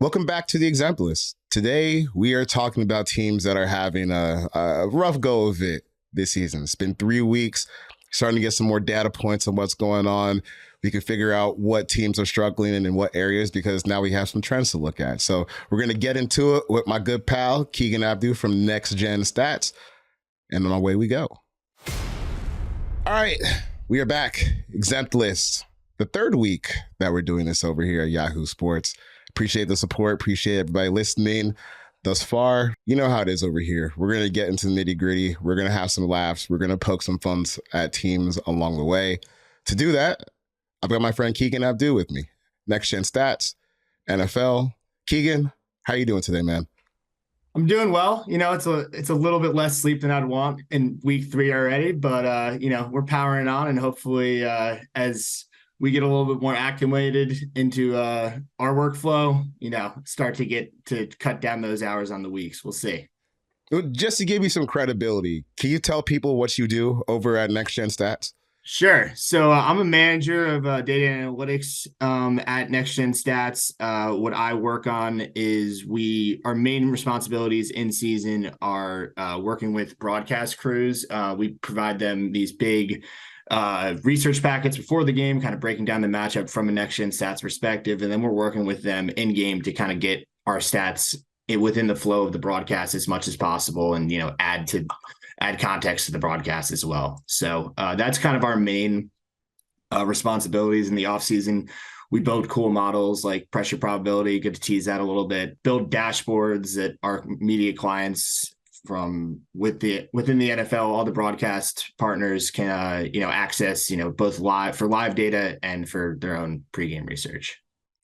Welcome back to the Exempt List. Today, we are talking about teams that are having a rough go of it this season. It's been 3 weeks, starting to get some more data points on what's going on. We can figure out what teams are struggling and in what areas, because now we have some trends to look at. So we're going to get into it with my good pal, Keegan Abdoo from Next Gen Stats. And on our way we go. All right, we are back. Exempt List. The third week that we're doing this over here at Yahoo Sports. Appreciate the support. Appreciate everybody listening thus far. You know how it is over here. We're going to get into the nitty gritty. We're going to have some laughs. We're going to poke some fun at teams along the way. To do that, I've got my friend Keegan Abdoo with me. Next Gen Stats, NFL. Keegan, how you doing today, man? I'm doing well. You know, it's a little bit less sleep than I'd want in week 3 already, but we're powering on, and hopefully as we get a little bit more acclimated into our workflow, start to get to cut down those hours on the weeks. We'll see. Just to give you some credibility, can you tell people what you do over at Next Gen Stats? Sure. So I'm a manager of data analytics at Next Gen Stats. What I work on is our main responsibilities in season are working with broadcast crews. We provide them these big research packets before the game, kind of breaking down the matchup from a Next Gen Stats perspective. And then we're working with them in game to kind of get our stats within the flow of the broadcast as much as possible, and, add context to the broadcast as well. So that's kind of our main responsibilities in the offseason. We build cool models like pressure probability, get to tease that a little bit, build dashboards that our media clients within the NFL, all the broadcast partners can, access, both live data and for their own pregame research.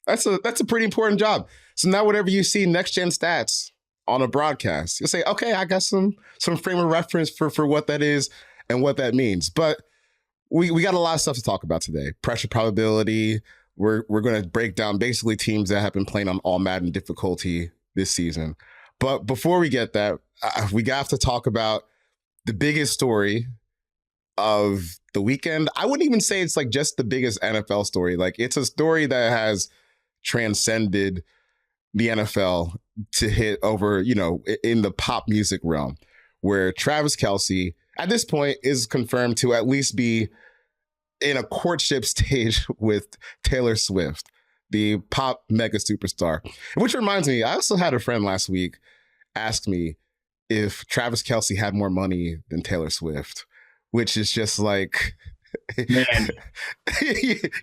That's a pretty important job. So now whatever you see Next Gen Stats on a broadcast, you'll say, okay, I got some frame of reference for what that is and what that means. But we got a lot of stuff to talk about today. Pressure probability. We're going to break down basically teams that have been playing on All-Madden difficulty this season. But before we get that, we have to talk about the biggest story of the weekend. I wouldn't even say it's like just the biggest NFL story. Like, it's a story that has transcended the NFL to hit over, in the pop music realm, where Travis Kelce at this point is confirmed to at least be in a courtship stage with Taylor Swift, the pop mega superstar. Which reminds me, I also had a friend last week ask me if Travis Kelce had more money than Taylor Swift, which is just like, man,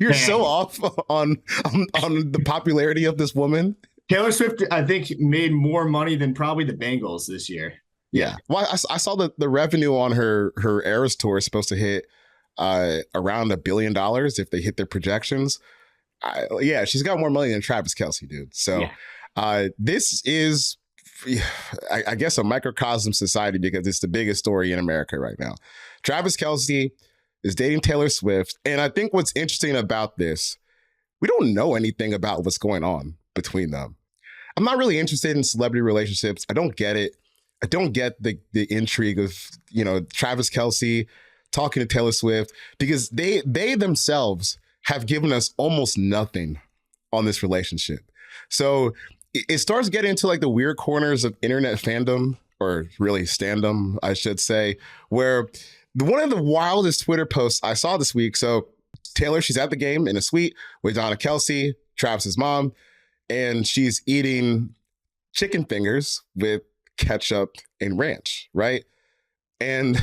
you're so off on the popularity of this woman. Taylor Swift, I think, made more money than probably the Bengals this year. Yeah. Well, I saw that the revenue on her Eras tour is supposed to hit around $1 billion if they hit their projections. She's got more money than Travis Kelce, dude. So this is, I guess, a microcosm society, because it's the biggest story in America right now. Travis Kelce is dating Taylor Swift. And I think what's interesting about this, we don't know anything about what's going on between them. I'm not really interested in celebrity relationships. I don't get it. I don't get the intrigue of, Travis Kelce talking to Taylor Swift, because they themselves have given us almost nothing on this relationship. So it starts getting into like the weird corners of internet fandom, or really standom, I should say, where one of the wildest Twitter posts I saw this week. So Taylor, she's at the game in a suite with Donna Kelce, Travis's mom, and she's eating chicken fingers with ketchup and ranch, right? And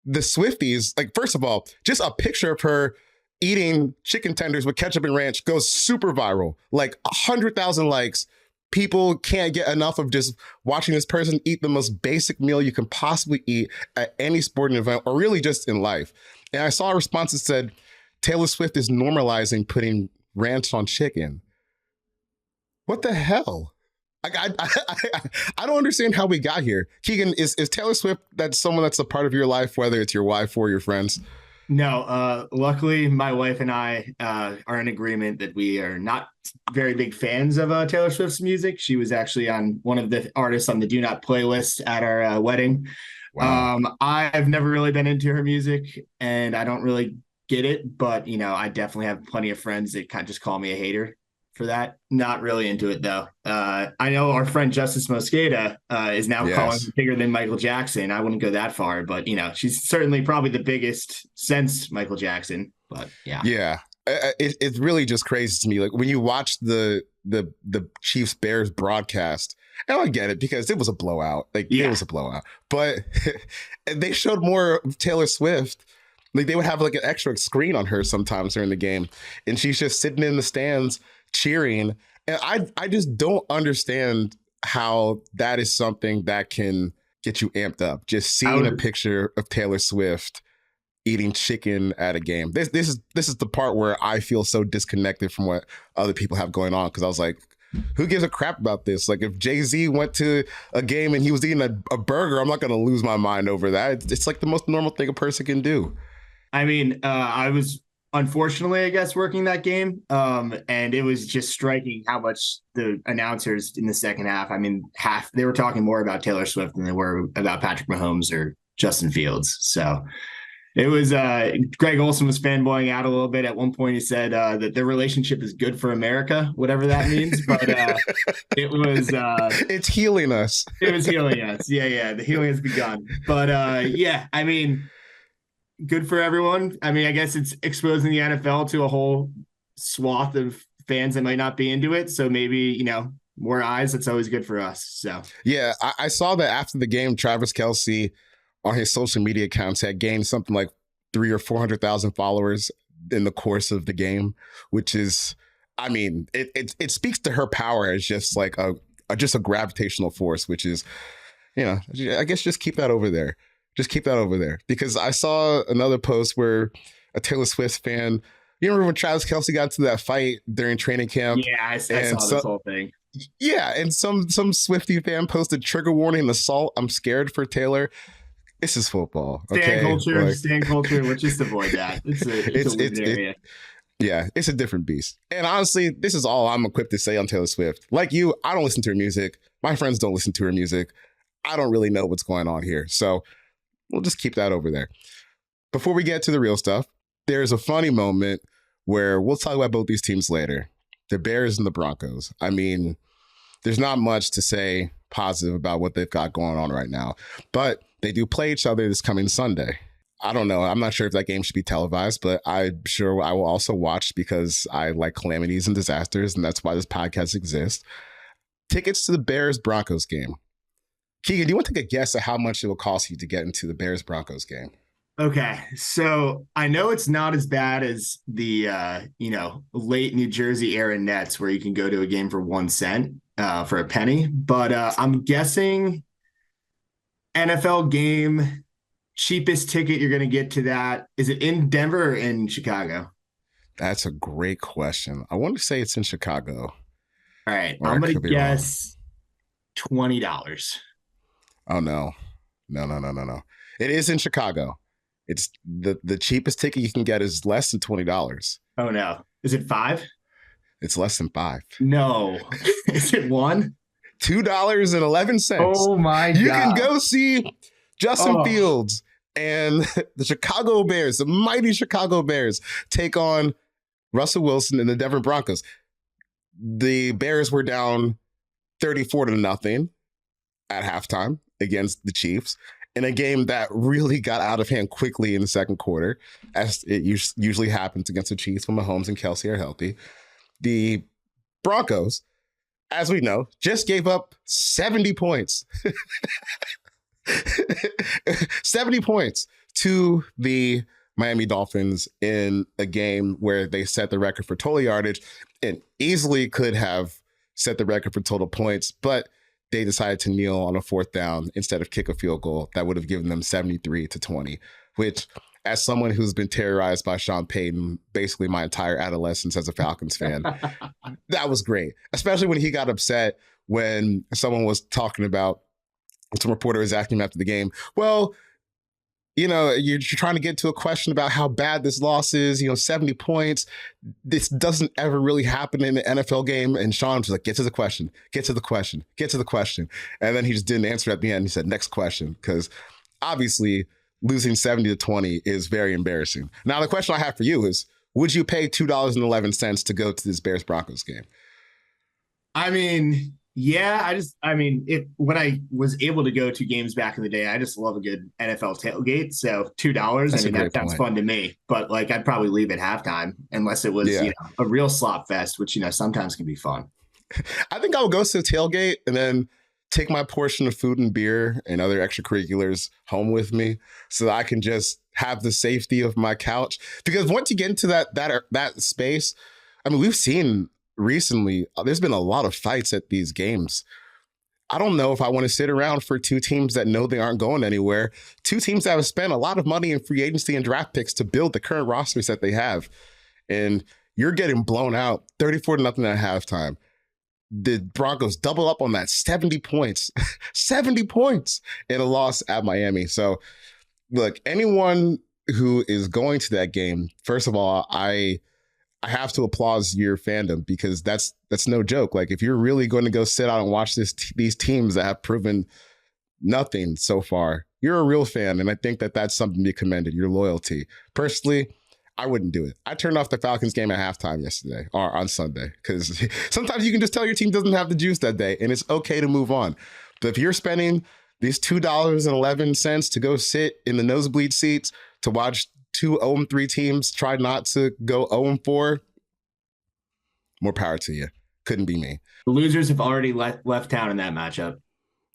the Swifties, like, first of all, just a picture of her eating chicken tenders with ketchup and ranch goes super viral, like 100,000 likes. People can't get enough of just watching this person eat the most basic meal you can possibly eat at any sporting event, or really just in life. And I saw a response that said, Taylor Swift is normalizing putting ranch on chicken. What the hell? I don't understand how we got here. Keegan, is Taylor Swift that's someone that's a part of your life, whether it's your wife or your friends? No, luckily my wife and I are in agreement that we are not very big fans of Taylor Swift's music. She was actually on one of the artists on the Do Not playlist at our wedding. Wow. I've never really been into her music, and I don't really get it, but I definitely have plenty of friends that kind of just call me a hater. for that. Not really into it though. I know our friend Justice Mosqueda is now calling her bigger than Michael Jackson. I wouldn't go that far, but she's certainly probably the biggest since Michael Jackson. But yeah, it's really just crazy to me. Like when you watch the Chiefs Bears broadcast, and I get it because it was a blowout. It was a blowout, but they showed more of Taylor Swift. Like they would have like an extra screen on her sometimes during the game, and she's just sitting in the stands cheering. And I just don't understand how that is something that can get you amped up. Just seeing a picture of Taylor Swift eating chicken at a game. This is the part where I feel so disconnected from what other people have going on, because I was like, who gives a crap about this? Like if Jay-Z went to a game and he was eating a burger, I'm not going to lose my mind over that. It's like the most normal thing a person can do. I mean, I was unfortunately, I guess, working that game. And it was just striking how much the announcers in the second half, I mean, they were talking more about Taylor Swift than they were about Patrick Mahomes or Justin Fields. So it was Greg Olson was fanboying out a little bit. At one point, he said that their relationship is good for America, whatever that means. But it was it's healing us. It was healing us. Yeah. The healing has begun. But I mean, good for everyone. I mean, I guess it's exposing the NFL to a whole swath of fans that might not be into it. So maybe, more eyes. That's always good for us. So yeah, I saw that after the game, Travis Kelce on his social media accounts had gained something like 300,000 or 400,000 followers in the course of the game, which is, I mean, it speaks to her power as just like a gravitational force, which is, I guess just keep that over there. Just keep that over there, because I saw another post where a Taylor Swift fan, you remember when Travis Kelce got into that fight during training camp? Yeah, I saw this whole thing. Yeah, and some Swiftie fan posted trigger warning assault. I'm scared for Taylor. This is football. Okay? Stand culture. Let's just avoid that. It's a weird area. Yeah, it's a different beast. And honestly, this is all I'm equipped to say on Taylor Swift. Like you, I don't listen to her music. My friends don't listen to her music. I don't really know what's going on here. So we'll just keep that over there. Before we get to the real stuff, there's a funny moment where we'll talk about both these teams later. The Bears and the Broncos. I mean, there's not much to say positive about what they've got going on right now, but they do play each other this coming Sunday. I don't know. I'm not sure if that game should be televised, but I'm sure I will also watch because I like calamities and disasters, and that's why this podcast exists. Tickets to the Bears-Broncos game. Keegan, do you want to take a guess at how much it will cost you to get into the Bears-Broncos game? Okay, so I know it's not as bad as the late New Jersey era Nets, where you can go to a game for 1 cent for a penny, but I'm guessing NFL game, cheapest ticket you're going to get to that. Is it in Denver or in Chicago? That's a great question. I want to say it's in Chicago. All right, I'm going to guess $20. Oh, no. It is in Chicago. It's the cheapest ticket you can get is less than $20. Oh, no. Is it $5? It's less than $5. No. Is it $1? $2.11. Oh, my God. You can go see Justin Fields and the Chicago Bears, the mighty Chicago Bears, take on Russell Wilson and the Denver Broncos. The Bears were down 34-0 at halftime against the Chiefs in a game that really got out of hand quickly in the second quarter, as it usually happens against the Chiefs when Mahomes and Kelce are healthy. The Broncos, as we know, just gave up 70 points. 70 points to the Miami Dolphins in a game where they set the record for total yardage and easily could have set the record for total points, but they decided to kneel on a fourth down instead of kick a field goal that would have given them 73-20, which, as someone who's been terrorized by Sean Payton basically my entire adolescence as a Falcons fan, that was great, especially when he got upset when someone was talking about, some reporter was asking him after the game, well, you're trying to get to a question about how bad this loss is, 70 points. This doesn't ever really happen in the NFL game. And Sean was like, get to the question. And then he just didn't answer at the end. He said, next question, because obviously losing 70-20 is very embarrassing. Now, the question I have for you is, would you pay $2.11 to go to this Bears-Broncos game? I mean, yeah, if when I was able to go to games back in the day, I just love a good NFL tailgate. So $2, I That's a mean, that great sounds point. fun to me. But like, I'd probably leave at halftime unless it was, Yeah. a real slop fest, which sometimes can be fun. I think I would go to the tailgate and then take my portion of food and beer and other extracurriculars home with me so that I can just have the safety of my couch. Because once you get into that space, I mean, we've seen recently, there's been a lot of fights at these games. I don't know if I want to sit around for two teams that know they aren't going anywhere, two teams that have spent a lot of money in free agency and draft picks to build the current rosters that they have. And you're getting blown out 34-0 at halftime. The Broncos double up on that 70 points, 70 points in a loss at Miami. So, look, anyone who is going to that game, first of all, I have to applaud your fandom because that's no joke. Like, if you're really going to go sit out and watch these teams that have proven nothing so far, you're a real fan. And I think that's something to be commended, your loyalty. Personally, I wouldn't do it. I turned off the Falcons game at halftime yesterday or on Sunday because sometimes you can just tell your team doesn't have the juice that day and it's okay to move on. But if you're spending these $2.11 to go sit in the nosebleed seats to watch two 0-3 teams try not to go 0-4, more power to you. Couldn't be me. The losers have already left town in that matchup.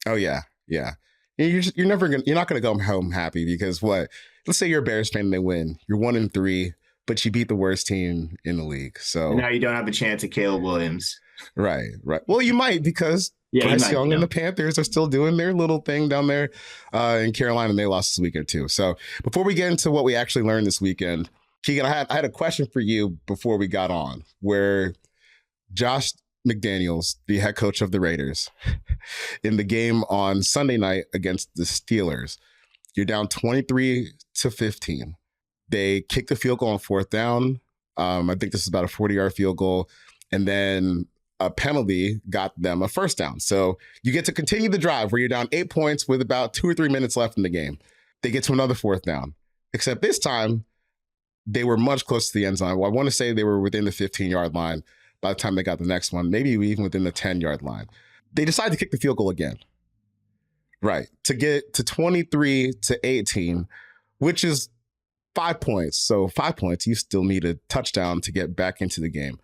Oh, yeah. Yeah. You're not gonna go home happy because what? Let's say you're a Bears fan and they win. You're 1-3, but you beat the worst team in the league. So and now you don't have a chance at Caleb Williams. Right. Well, you might because Bryce Young and the Panthers are still doing their little thing down there in Carolina, and they lost this weekend too. So before we get into what we actually learned this weekend, Keegan, I had a question for you before we got on, where Josh McDaniels, the head coach of the Raiders, in the game on Sunday night against the Steelers, you're down 23-15. They kicked the field goal on fourth down. I think this is about a 40-yard field goal. And then a penalty got them a first down. So you get to continue the drive where you're down 8 points with about 2 or 3 minutes left in the game. They get to another fourth down. Except this time, they were much closer to the end zone. Well, I want to say they were within the 15-yard line by the time they got the next one, maybe even within the 10-yard line. They decided to kick the field goal again. Right. To get to 23-18, which is 5 points. So 5 points, you still need a touchdown to get back into the game.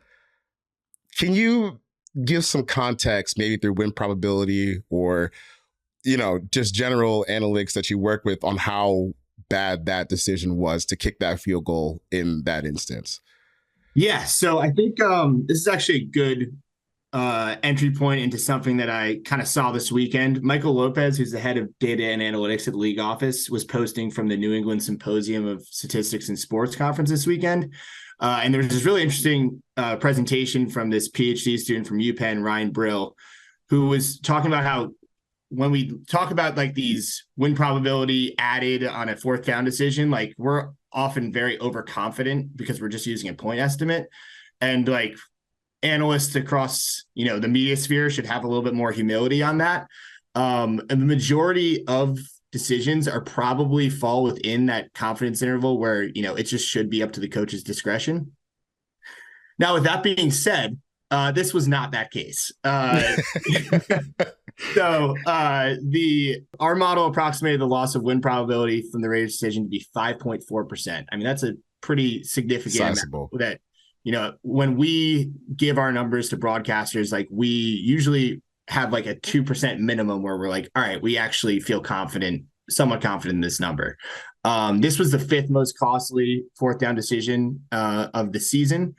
Can you give some context, maybe through win probability or, just general analytics that you work with on how bad that decision was to kick that field goal in that instance? Yeah, so I think this is actually a good entry point into something that I kind of saw this weekend. Michael Lopez, who's the head of data and analytics at the league office, was posting from the New England Symposium of Statistics and Sports conference this weekend. And there was this really interesting presentation from this PhD student from UPenn, Ryan Brill, who was talking about how when we talk about like these win probability added on a fourth down decision, like we're often very overconfident because we're just using a point estimate. And like analysts across, the media sphere should have a little bit more humility on that. And the majority of decisions are probably fall within that confidence interval where, it just should be up to the coach's discretion. Now, with that being said, this was not that case. So our model approximated the loss of win probability from the Raiders decision to be 5.4%. I mean, that's a pretty significant amount that, when we give our numbers to broadcasters, like we usually have like a 2% minimum where we're like, all right, we actually feel somewhat confident in this number. This was the fifth most costly fourth down decision of the season.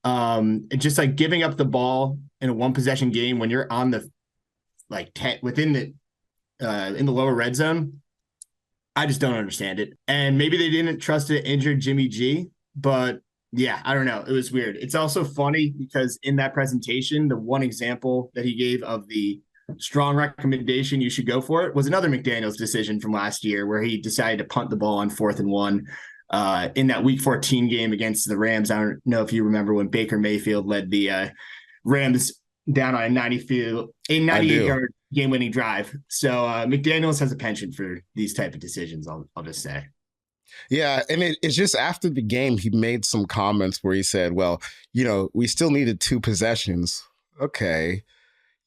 And just like giving up the ball in a one possession game when you're on the within the in the lower red zone, I just don't understand it. And maybe they didn't trust an injured Jimmy G, but yeah, I don't know. It was weird. It's also funny because in that presentation, the one example that he gave of the strong recommendation you should go for it was another McDaniels decision from last year where he decided to punt the ball on 4th and 1 in that week 14 game against the Rams. I don't know if you remember when Baker Mayfield led the Rams down on a 98-yard game-winning drive. So McDaniels has a penchant for these type of decisions, I'll just say. Yeah, and it's just after the game, he made some comments where he said, well, we still needed 2 possessions. Okay.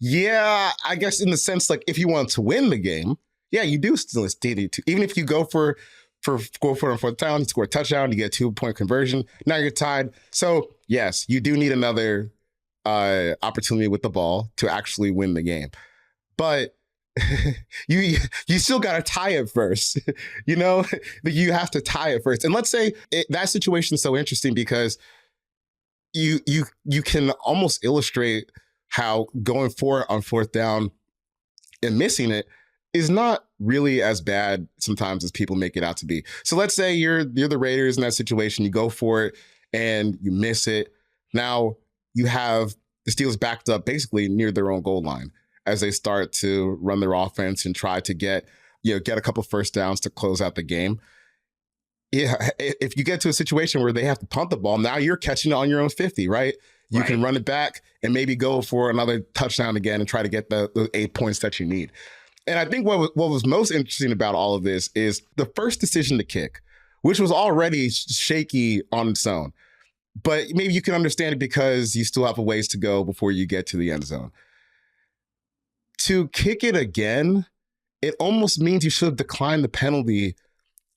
Yeah, I guess in the sense, like, if you want to win the game, yeah, you do still need to. Even if you go for a fourth down, you score a touchdown, you get a 2-point conversion. Now you're tied. So yes, you do need another opportunity with the ball to actually win the game. But you still got to tie it first. You know, you have to tie it first. And let's say that situation is so interesting because you can almost illustrate how going for it on fourth down and missing it is not really as bad sometimes as people make it out to be. So let's say you're the Raiders in that situation, you go for it and you miss it. Now you have the Steelers backed up basically near their own goal line as they start to run their offense and try to get a couple first downs to close out the game. Yeah, if you get to a situation where they have to punt the ball, now you're catching it on your own 50, right? You can run it back and maybe go for another touchdown again and try to get the 8 points that you need. And I think what was most interesting about all of this is the first decision to kick, which was already shaky on its own. But maybe you can understand it because you still have a ways to go before you get to the end zone. To kick it again, it almost means you should have declined the penalty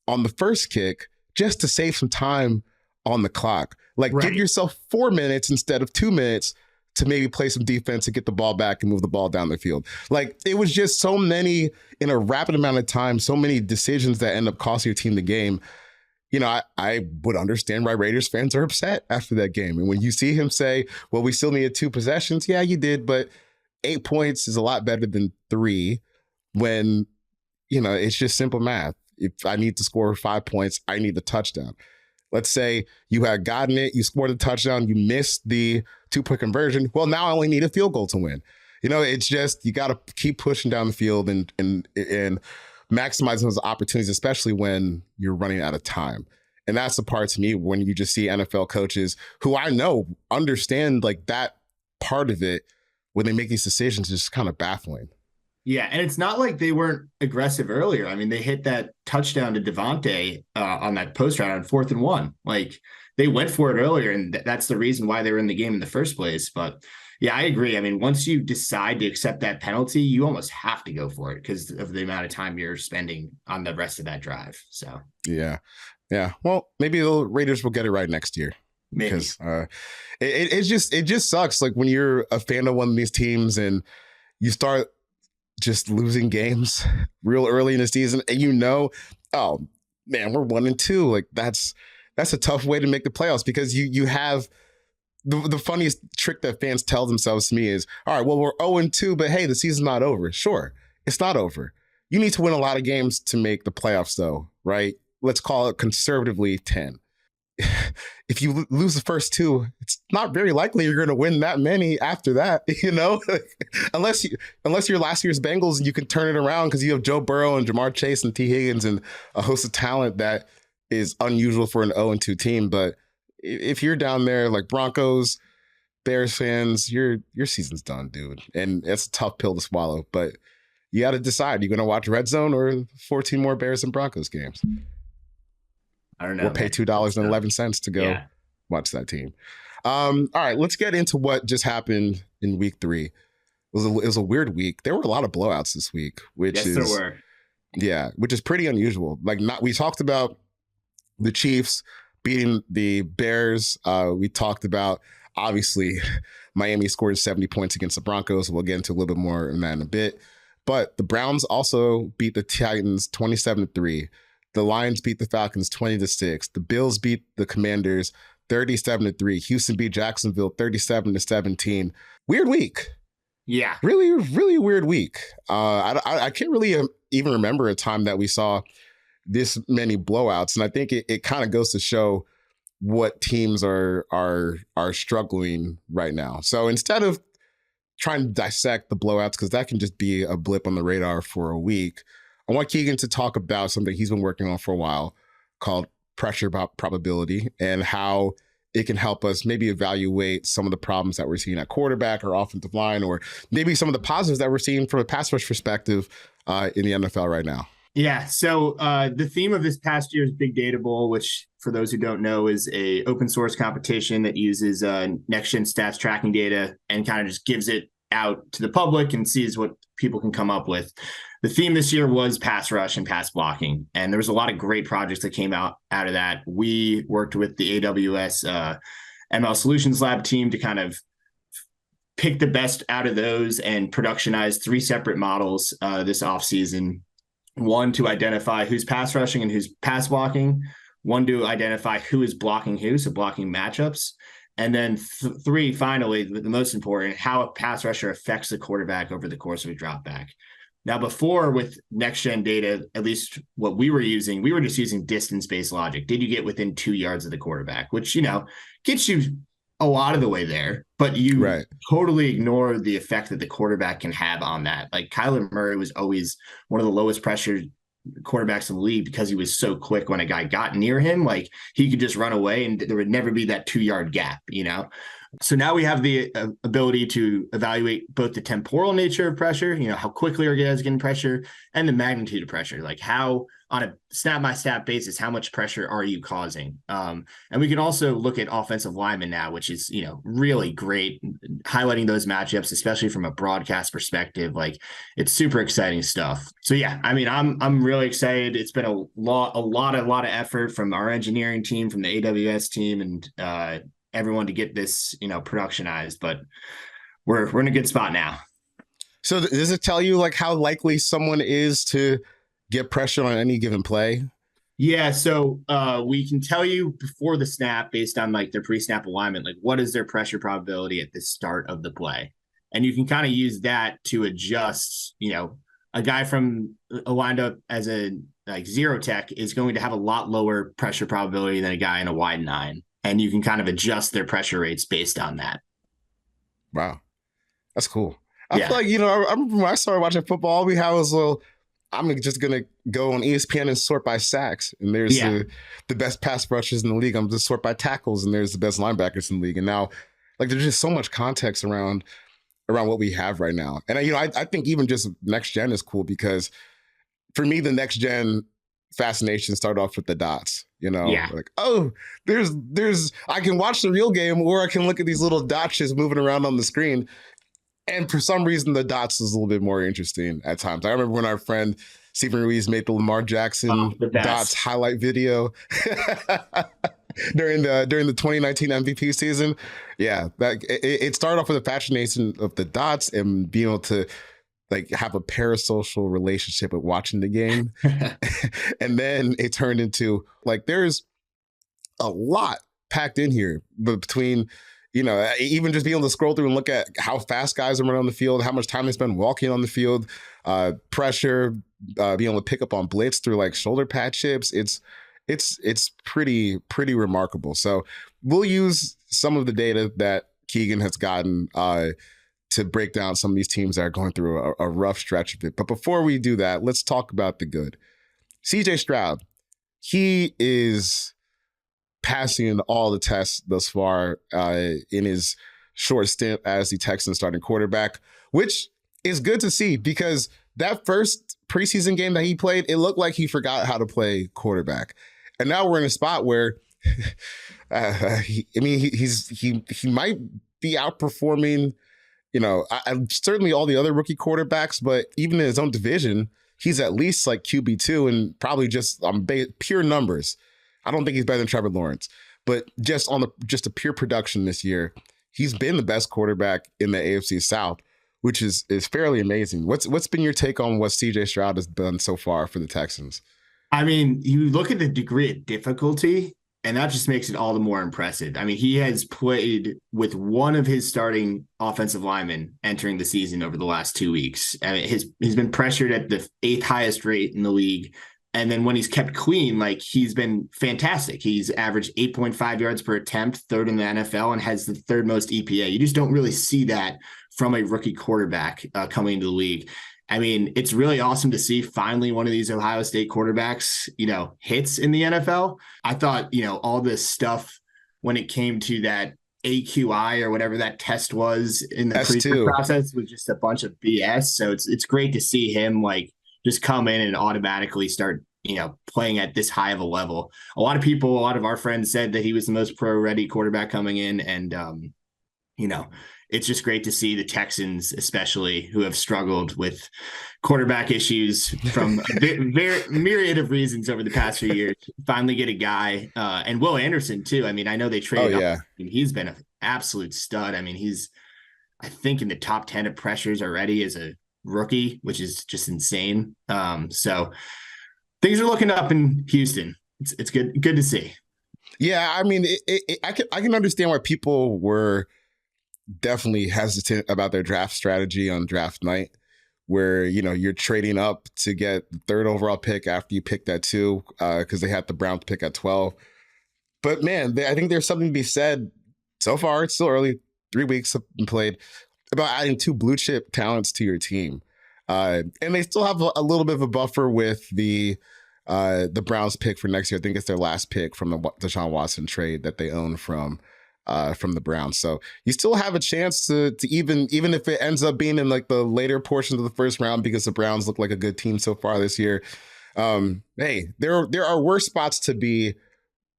on the first kick just to save some time on the clock. Like, give yourself 4 minutes instead of 2 minutes to maybe play some defense and get the ball back and move the ball down the field. Like, it was just so many, in a rapid amount of time, so many decisions that end up costing your team the game. You know, I would understand why Raiders fans are upset after that game. And when you see him say, well, we still needed 2 possessions. Yeah, you did, but 8 points is a lot better than 3 when, it's just simple math. If I need to score 5 points, I need the touchdown. Let's say you had gotten it, you scored a touchdown, you missed the 2-point conversion. Well, now I only need a field goal to win. It's just, you got to keep pushing down the field and maximizing those opportunities, especially when you're running out of time. And that's the part to me when you just see NFL coaches who I know understand like that part of it when they make these decisions is just kind of baffling. Yeah, and it's not like they weren't aggressive earlier. I mean, they hit that touchdown to Devontae on that post route on 4th and 1. Like, they went for it earlier, and that's the reason why they were in the game in the first place. But yeah, I agree. I mean, once you decide to accept that penalty, you almost have to go for it because of the amount of time you're spending on the rest of that drive. So yeah. Well, maybe the Raiders will get it right next year. Maybe. Because it just sucks. Like, when you're a fan of one of these teams and you start just losing games real early in the season, and oh man, we're 1-2. Like, that's a tough way to make the playoffs because you have the funniest trick that fans tell themselves to me is, all right, well, we're 0-2, but hey, the season's not over. Sure, it's not over. You need to win a lot of games to make the playoffs, though, right? Let's call it conservatively 10. If you lose the first 2, it's not very likely you're going to win that many after that, unless you're last year's Bengals and you can turn it around because you have Joe Burrow and Jamar Chase and T. Higgins and a host of talent that is unusual for an 0-2 team. But if you're down there like Broncos, Bears fans, your season's done, dude. And it's a tough pill to swallow, but you got to decide. You're going to watch Red Zone or 14 more Bears and Broncos games. I don't know. Or pay $2.11 to go watch that team. All right, let's get into what just happened in week 3. It was a weird week. There were a lot of blowouts this week, which is pretty unusual. Like, we talked about the Chiefs beating the Bears. We talked about, obviously, Miami scored 70 points against the Broncos. We'll get into a little bit more on that in a bit. But the Browns also beat the Titans 27-3. The Lions beat the Falcons 20-6. The Bills beat the Commanders 37-3. Houston beat Jacksonville 37-17. Weird week. Yeah. Really, really weird week. I can't really even remember a time that we saw this many blowouts. And I think it kind of goes to show what teams are struggling right now. So instead of trying to dissect the blowouts, because that can just be a blip on the radar for a week, I want Keegan to talk about something he's been working on for a while called pressure probability and how it can help us maybe evaluate some of the problems that we're seeing at quarterback or offensive line, or maybe some of the positives that we're seeing from a pass rush perspective in the NFL right now. Yeah. So the theme of this past year's Big Data Bowl, which for those who don't know is a open source competition that uses next gen stats tracking data and kind of just gives it out to the public and sees what people can come up with. The theme this year was pass rush and pass blocking, and there was a lot of great projects that came out of that. We worked with the AWS ML Solutions Lab team to kind of pick the best out of those and productionize 3 separate models this offseason. One to identify who's pass rushing and who's pass blocking. One to identify who is blocking who, so blocking matchups. And then 3, finally, the most important, how a pass rusher affects the quarterback over the course of a drop back. Now, before with next-gen data, at least what we were just using distance-based logic. Did you get within 2 yards of the quarterback, which, gets you a lot of the way there, but you totally ignore the effect that the quarterback can have on that. Like Kyler Murray was always one of the lowest pressure quarterbacks in the league because he was so quick when a guy got near him, like he could just run away and there would never be that 2-yard gap, So now we have the ability to evaluate both the temporal nature of pressure, how quickly are guys getting pressure, and the magnitude of pressure, like how on a snap by snap basis, how much pressure are you causing? And we can also look at offensive linemen now, which is, really great, highlighting those matchups, especially from a broadcast perspective. Like it's super exciting stuff. So yeah, I mean, I'm really excited. It's been a lot of effort from our engineering team, from the AWS team, and everyone to get this, productionized, but we're in a good spot now. So does it tell you like how likely someone is to get pressure on any given play? Yeah. So we can tell you before the snap based on like their pre-snap alignment, like what is their pressure probability at the start of the play? And you can kind of use that to adjust, a guy from lined up as a like zero tech is going to have a lot lower pressure probability than a guy in a wide 9. And you can kind of adjust their pressure rates based on that. Wow. That's cool. I feel like, I remember when I started watching football, all we had was I'm just going to go on ESPN and sort by sacks. And there's the best pass rushers in the league. I'm just sort by tackles. And there's the best linebackers in the league. And now, like, there's just so much context around what we have right now. And, I think even just next gen is cool because for me, the next gen fascination started off with the dots, like, oh, there's, I can watch the real game or I can look at these little dots just moving around on the screen. And for some reason, the dots is a little bit more interesting at times. I remember when our friend Stephen Ruiz made the Lamar Jackson dots highlight video during the 2019 MVP season. Yeah, it started off with a fascination of the dots and being able to like have a parasocial relationship with watching the game. And then it turned into like, there's a lot packed in here, but between, even just being able to scroll through and look at how fast guys are running on the field, how much time they spend walking on the field, pressure, being able to pick up on blitz through like shoulder pad chips. It's pretty remarkable. So we'll use some of the data that Keegan has gotten, to break down some of these teams that are going through a rough stretch of it. But before we do that, let's talk about the good. C.J. Stroud, he is passing all the tests thus far in his short stint as the Texans starting quarterback, which is good to see because that first preseason game that he played, it looked like he forgot how to play quarterback. And now we're in a spot where, he might be outperforming certainly all the other rookie quarterbacks, but even in his own division, he's at least like QB2 and probably just on pure numbers. I don't think he's better than Trevor Lawrence, but just on the pure production this year, he's been the best quarterback in the AFC South, which is fairly amazing. What's been your take on what CJ Stroud has done so far for the Texans? I mean, you look at the degree of difficulty, and that just makes it all the more impressive. I mean, he has played with one of his starting offensive linemen entering the season over the last 2 weeks. I mean, he's been pressured at the 8th highest rate in the league. And then when he's kept clean, like he's been fantastic. He's averaged 8.5 yards per attempt, 3rd in the NFL, and has the 3rd most EPA. You just don't really see that from a rookie quarterback coming into the league. I mean, it's really awesome to see finally one of these Ohio State quarterbacks, hits in the NFL. I thought, all this stuff when it came to that AQI or whatever that test was in the pre process was just a bunch of BS. So it's great to see him like just come in and automatically start, playing at this high of a level. A lot of our friends said that he was the most pro ready quarterback coming in. And, it's just great to see the Texans, especially, who have struggled with quarterback issues from a very myriad of reasons over the past few years, finally get a guy, and Will Anderson too. I mean, I know they traded up, and he's been an absolute stud. I mean, he's, I think, in the top 10 of pressures already as a rookie, which is just insane. So things are looking up in Houston. It's good to see. Yeah, I mean, I can understand why people were definitely hesitant about their draft strategy on draft night, where, you know, you're trading up to get the third overall pick after you picked at 2, because they had the Browns pick at 12. But man, I think there's something to be said. So far, it's still early. 3 weeks have been played, about adding 2 blue chip talents to your team. And they still have a little bit of a buffer with the Browns pick for next year. I think it's their last pick from the Deshaun Watson trade that they own from the Browns. So you still have a chance to even if it ends up being in like the later portions of the first round, because the Browns look like a good team so far this year. Hey, there are worse spots to be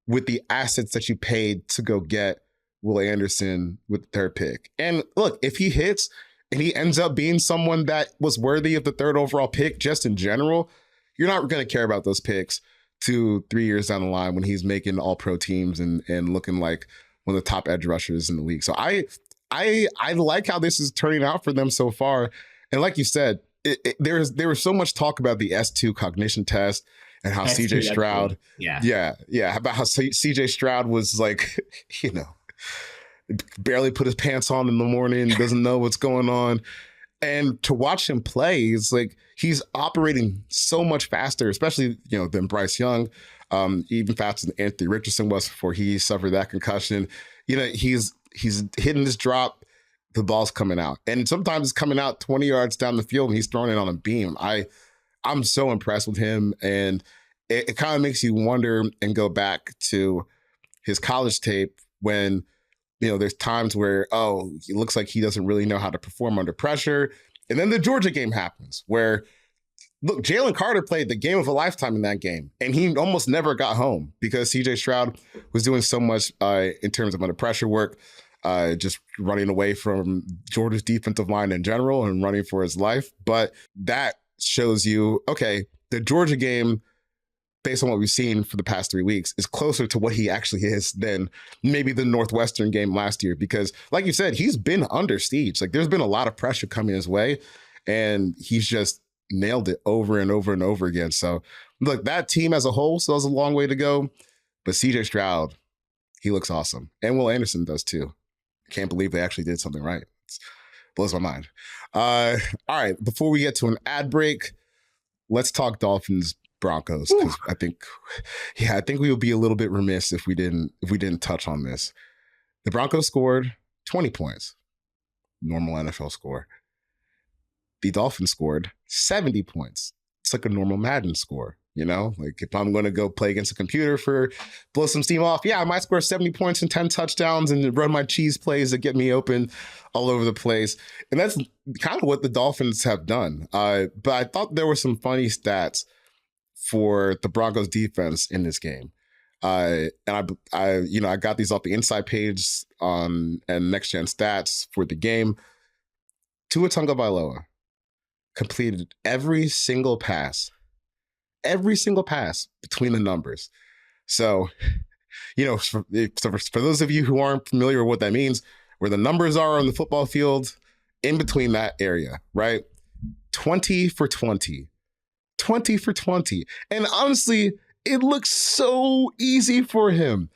with the assets that you paid to go get Will Anderson with their pick. And look, if he hits and he ends up being someone that was worthy of the third overall pick just in general, you're not going to care about those picks 2-3 years down the line when he's making all pro teams and looking like one of the top edge rushers in the league. So I like how this is turning out for them so far. And like you said, there was so much talk about the S2 cognition test and how CJ Stroud, about how CJ Stroud was like, you know, barely put his pants on in the morning, doesn't know what's going on. And to watch him play, it's like he's operating so much faster, especially, you know, than Bryce Young, even faster than Anthony Richardson was before he suffered that concussion. You know, he's hitting his drop, the ball's coming out. And sometimes it's coming out 20 yards down the field and he's throwing it on a beam. I'm so impressed with him. And it kind of makes you wonder and go back to his college tape when, you know, there's times where, it looks like he doesn't really know how to perform under pressure. And then the Georgia game happens where, look, Jalen Carter played the game of a lifetime in that game, and he almost never got home because CJ Stroud was doing so much in terms of under pressure work, just running away from Georgia's defensive line in general and running for his life. But that shows you, okay, the Georgia game, based on what we've seen for the past 3 weeks, is closer to what he actually is than maybe the Northwestern game last year. Because like you said, he's been under siege. Like there's been a lot of pressure coming his way, and he's just nailed it over and over and over again. So look, that team as a whole still has a long way to go, but CJ Stroud, he looks awesome. And Will Anderson does too. Can't believe they actually did something right. It blows my mind. All right, before we get to an ad break, let's talk Dolphins Broncos, because I think we would be a little bit remiss if we didn't touch on this. The Broncos scored 20 points, normal NFL score. The Dolphins scored 70 points. It's like a normal Madden score, you know? Like if I'm going to go play against a computer blow some steam off, I might score 70 points and 10 touchdowns and run my cheese plays that get me open all over the place. And that's kind of what the Dolphins have done. But I thought there were some funny stats for the Broncos defense in this game. And I got these off the inside page and Next Gen Stats for the game. Tua Tagovailoa completed every single pass between the numbers. So, you know, for those of you who aren't familiar with what that means, where the numbers are on the football field, in between that area, right? 20 for 20. 20 for 20. And honestly, it looks so easy for him.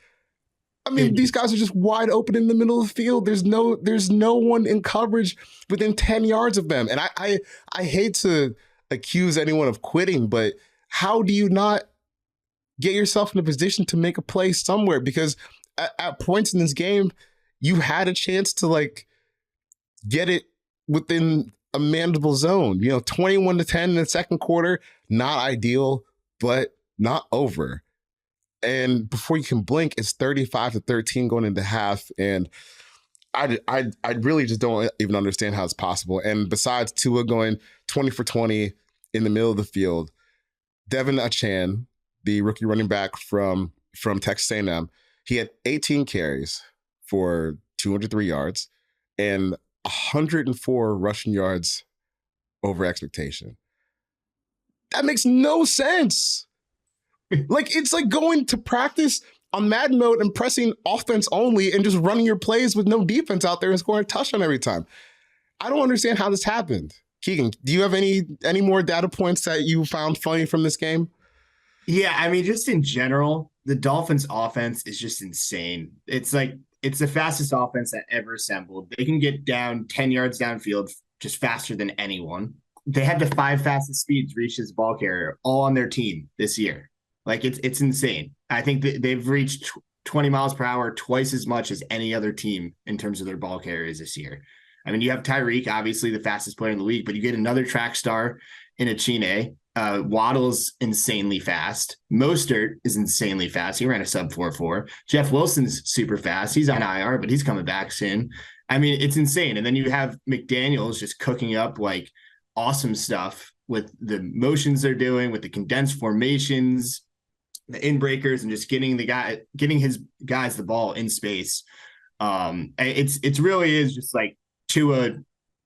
I mean, these guys are just wide open in the middle of the field. There's no one in coverage within 10 yards of them. And I hate to accuse anyone of quitting, but how do you not get yourself in a position to make a play somewhere? Because at points in this game, you had a chance to like get it within a manageable zone. You know, 21-10 in the second quarter, not ideal, but not over. And before you can blink, it's 35-13 going into half. And I really just don't even understand how it's possible. And besides Tua going 20 for 20 in the middle of the field, Devin Achane, the rookie running back from Texas A&M, he had 18 carries for 203 yards. And 104 rushing yards over expectation. That makes no sense. Like, it's like going to practice on Madden mode and pressing offense only and just running your plays with no defense out there and scoring a touchdown every time. I don't understand how this happened. Keegan, do you have any more data points that you found funny from this game? Yeah, I mean, just in general, the Dolphins offense is just insane. It's the fastest offense that ever assembled. They can get down 10 yards downfield just faster than anyone. They had the 5 fastest speeds reach as ball carrier all on their team this year. Like, it's insane. I think that they've reached 20 miles per hour twice as much as any other team in terms of their ball carriers this year. I mean, you have Tyreek, obviously the fastest player in the league, but you get another track star in Achine. Waddle's insanely fast. Mostert is insanely fast. He ran a sub 4.4. Jeff Wilson's super fast. He's on IR, but he's coming back soon. I mean, it's insane. And then you have McDaniels just cooking up like awesome stuff with the motions they're doing, with the condensed formations, the inbreakers, and just getting his guys the ball in space. It's really is just like Tua,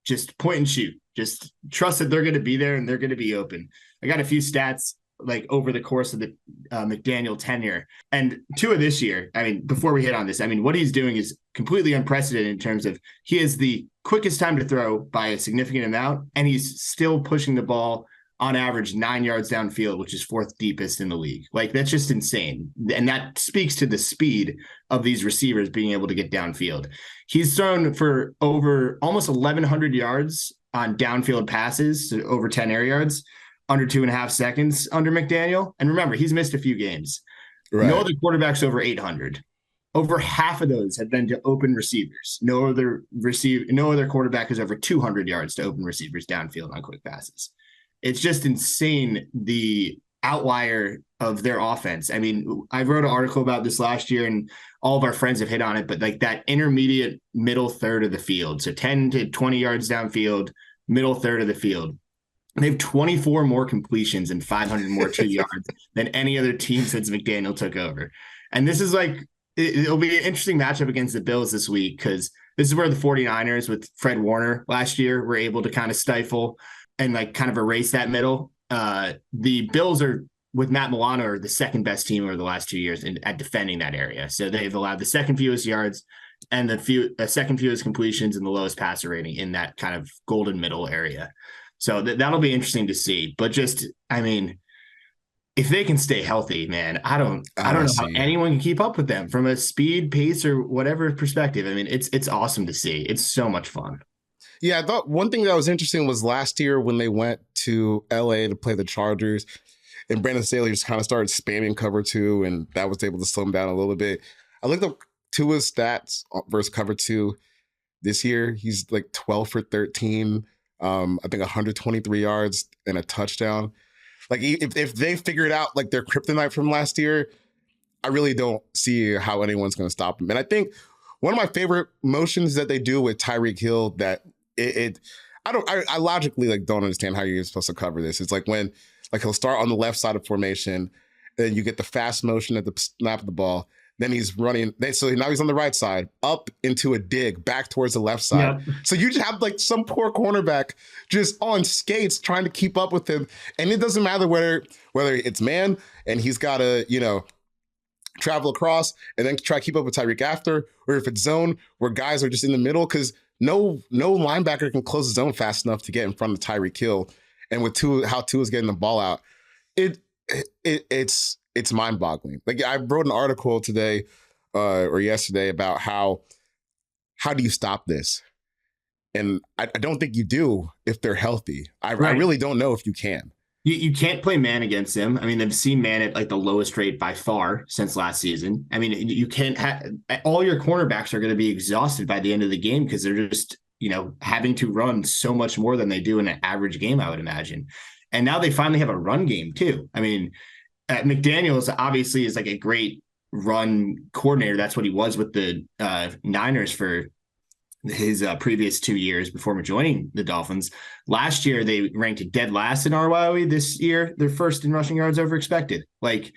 just point and shoot. Just trust that they're going to be there and they're going to be open. I got a few stats like over the course of the McDaniel tenure, and Tua this year. I mean, before we hit on this, I mean, what he's doing is completely unprecedented in terms of he has the quickest time to throw by a significant amount, and he's still pushing the ball on average 9 yards downfield, which is 4th deepest in the league. Like, that's just insane. And that speaks to the speed of these receivers being able to get downfield. He's thrown for over almost 1,100 yards on downfield passes, so over 10 air yards, under 2.5 seconds under McDaniel. And remember, he's missed a few games. Right. No other quarterbacks over 800. Over half of those have been to open receivers. No other quarterback is over 200 yards to open receivers downfield on quick passes. It's just insane, the outlier of their offense. I mean, I wrote an article about this last year, and all of our friends have hit on it, but like that intermediate middle third of the field, so 10 to 20 yards downfield, middle third of the field, they have 24 more completions and 500 more 2 yards than any other team since McDaniel took over. And this is like, it'll be an interesting matchup against the Bills this week, because this is where the 49ers with Fred Warner last year were able to kind of stifle and like kind of erase that middle. The Bills are, with Matt Milano, are the second best team over the last 2 years at defending that area. So they've allowed the second fewest yards and the second fewest completions and the lowest passer rating in that kind of golden middle area. So that'll be interesting to see. But just, I mean, if they can stay healthy, man, I don't know how anyone can keep up with them from a speed, pace, or whatever perspective. I mean, it's awesome to see. It's so much fun. Yeah, I thought one thing that was interesting was last year when they went to LA to play the Chargers, and Brandon Staley just kind of started spamming cover 2, and that was able to slow him down a little bit. I looked up Tua's stats versus cover 2 this year. He's like 12 for 13, I think 123 yards and a touchdown. Like, if they figured out like their kryptonite from last year, I really don't see how anyone's going to stop him. And I think one of my favorite motions that they do with Tyreek Hill that I logically like don't understand how you're supposed to cover this. It's like when like he'll start on the left side of formation, then you get the fast motion at the snap of the ball. Then he's running. So now he's on the right side, up into a dig, back towards the left side. Yep. So you just have like some poor cornerback just on skates trying to keep up with him. And it doesn't matter whether it's man and he's got to, travel across and then try to keep up with Tyreek after, or if it's zone where guys are just in the middle, because no linebacker can close the zone fast enough to get in front of Tyreek Hill. And with how Tua's getting the ball out, it's mind-boggling. Like, I wrote an article today or yesterday about how do you stop this? And I don't think you do if they're healthy. I really don't know if you can. You can't play man against him. I mean, they've seen man at like the lowest rate by far since last season. I mean, you can't all your cornerbacks are going to be exhausted by the end of the game because they're just, having to run so much more than they do in an average game, I would imagine. And now they finally have a run game too. I mean, McDaniels obviously is like a great run coordinator. That's what he was with the Niners for his previous 2 years before joining the Dolphins. Last year, they ranked dead last in RYOE. This year, they're first in rushing yards over expected. Like,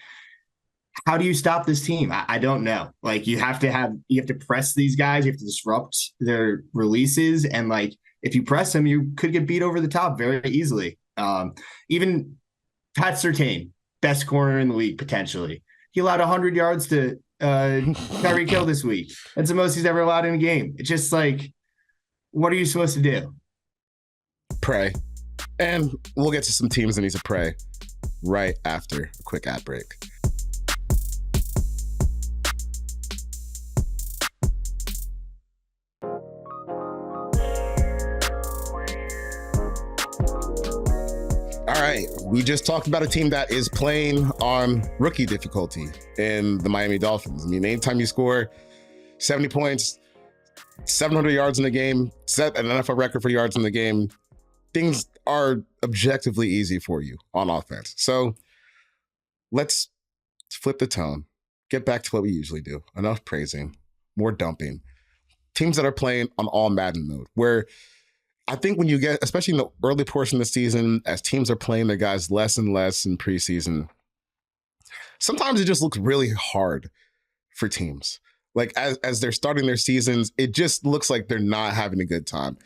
how do you stop this team? I don't know. Like you have to press these guys. You have to disrupt their releases. And like, if you press them, you could get beat over the top very easily. Even Pat Surtain, best corner in the league, potentially. He allowed 100 yards to Tyreek Hill this week. That's the most he's ever allowed in a game. It's just like, what are you supposed to do? Pray. And we'll get to some teams that need to pray right after a quick ad break. All right, we just talked about a team that is playing on rookie difficulty in the Miami Dolphins. I mean, anytime you score 70 points, 700 yards in the game, set an NFL record for yards in the game, things are objectively easy for you on offense. So let's flip the tone, get back to what we usually do. Enough praising, more dumping. Teams that are playing on All-Madden mode, where I think when you get, especially in the early portion of the season, as teams are playing their guys less and less in preseason, sometimes it just looks really hard for teams. Like as they're starting their seasons, it just looks like they're not having a good time.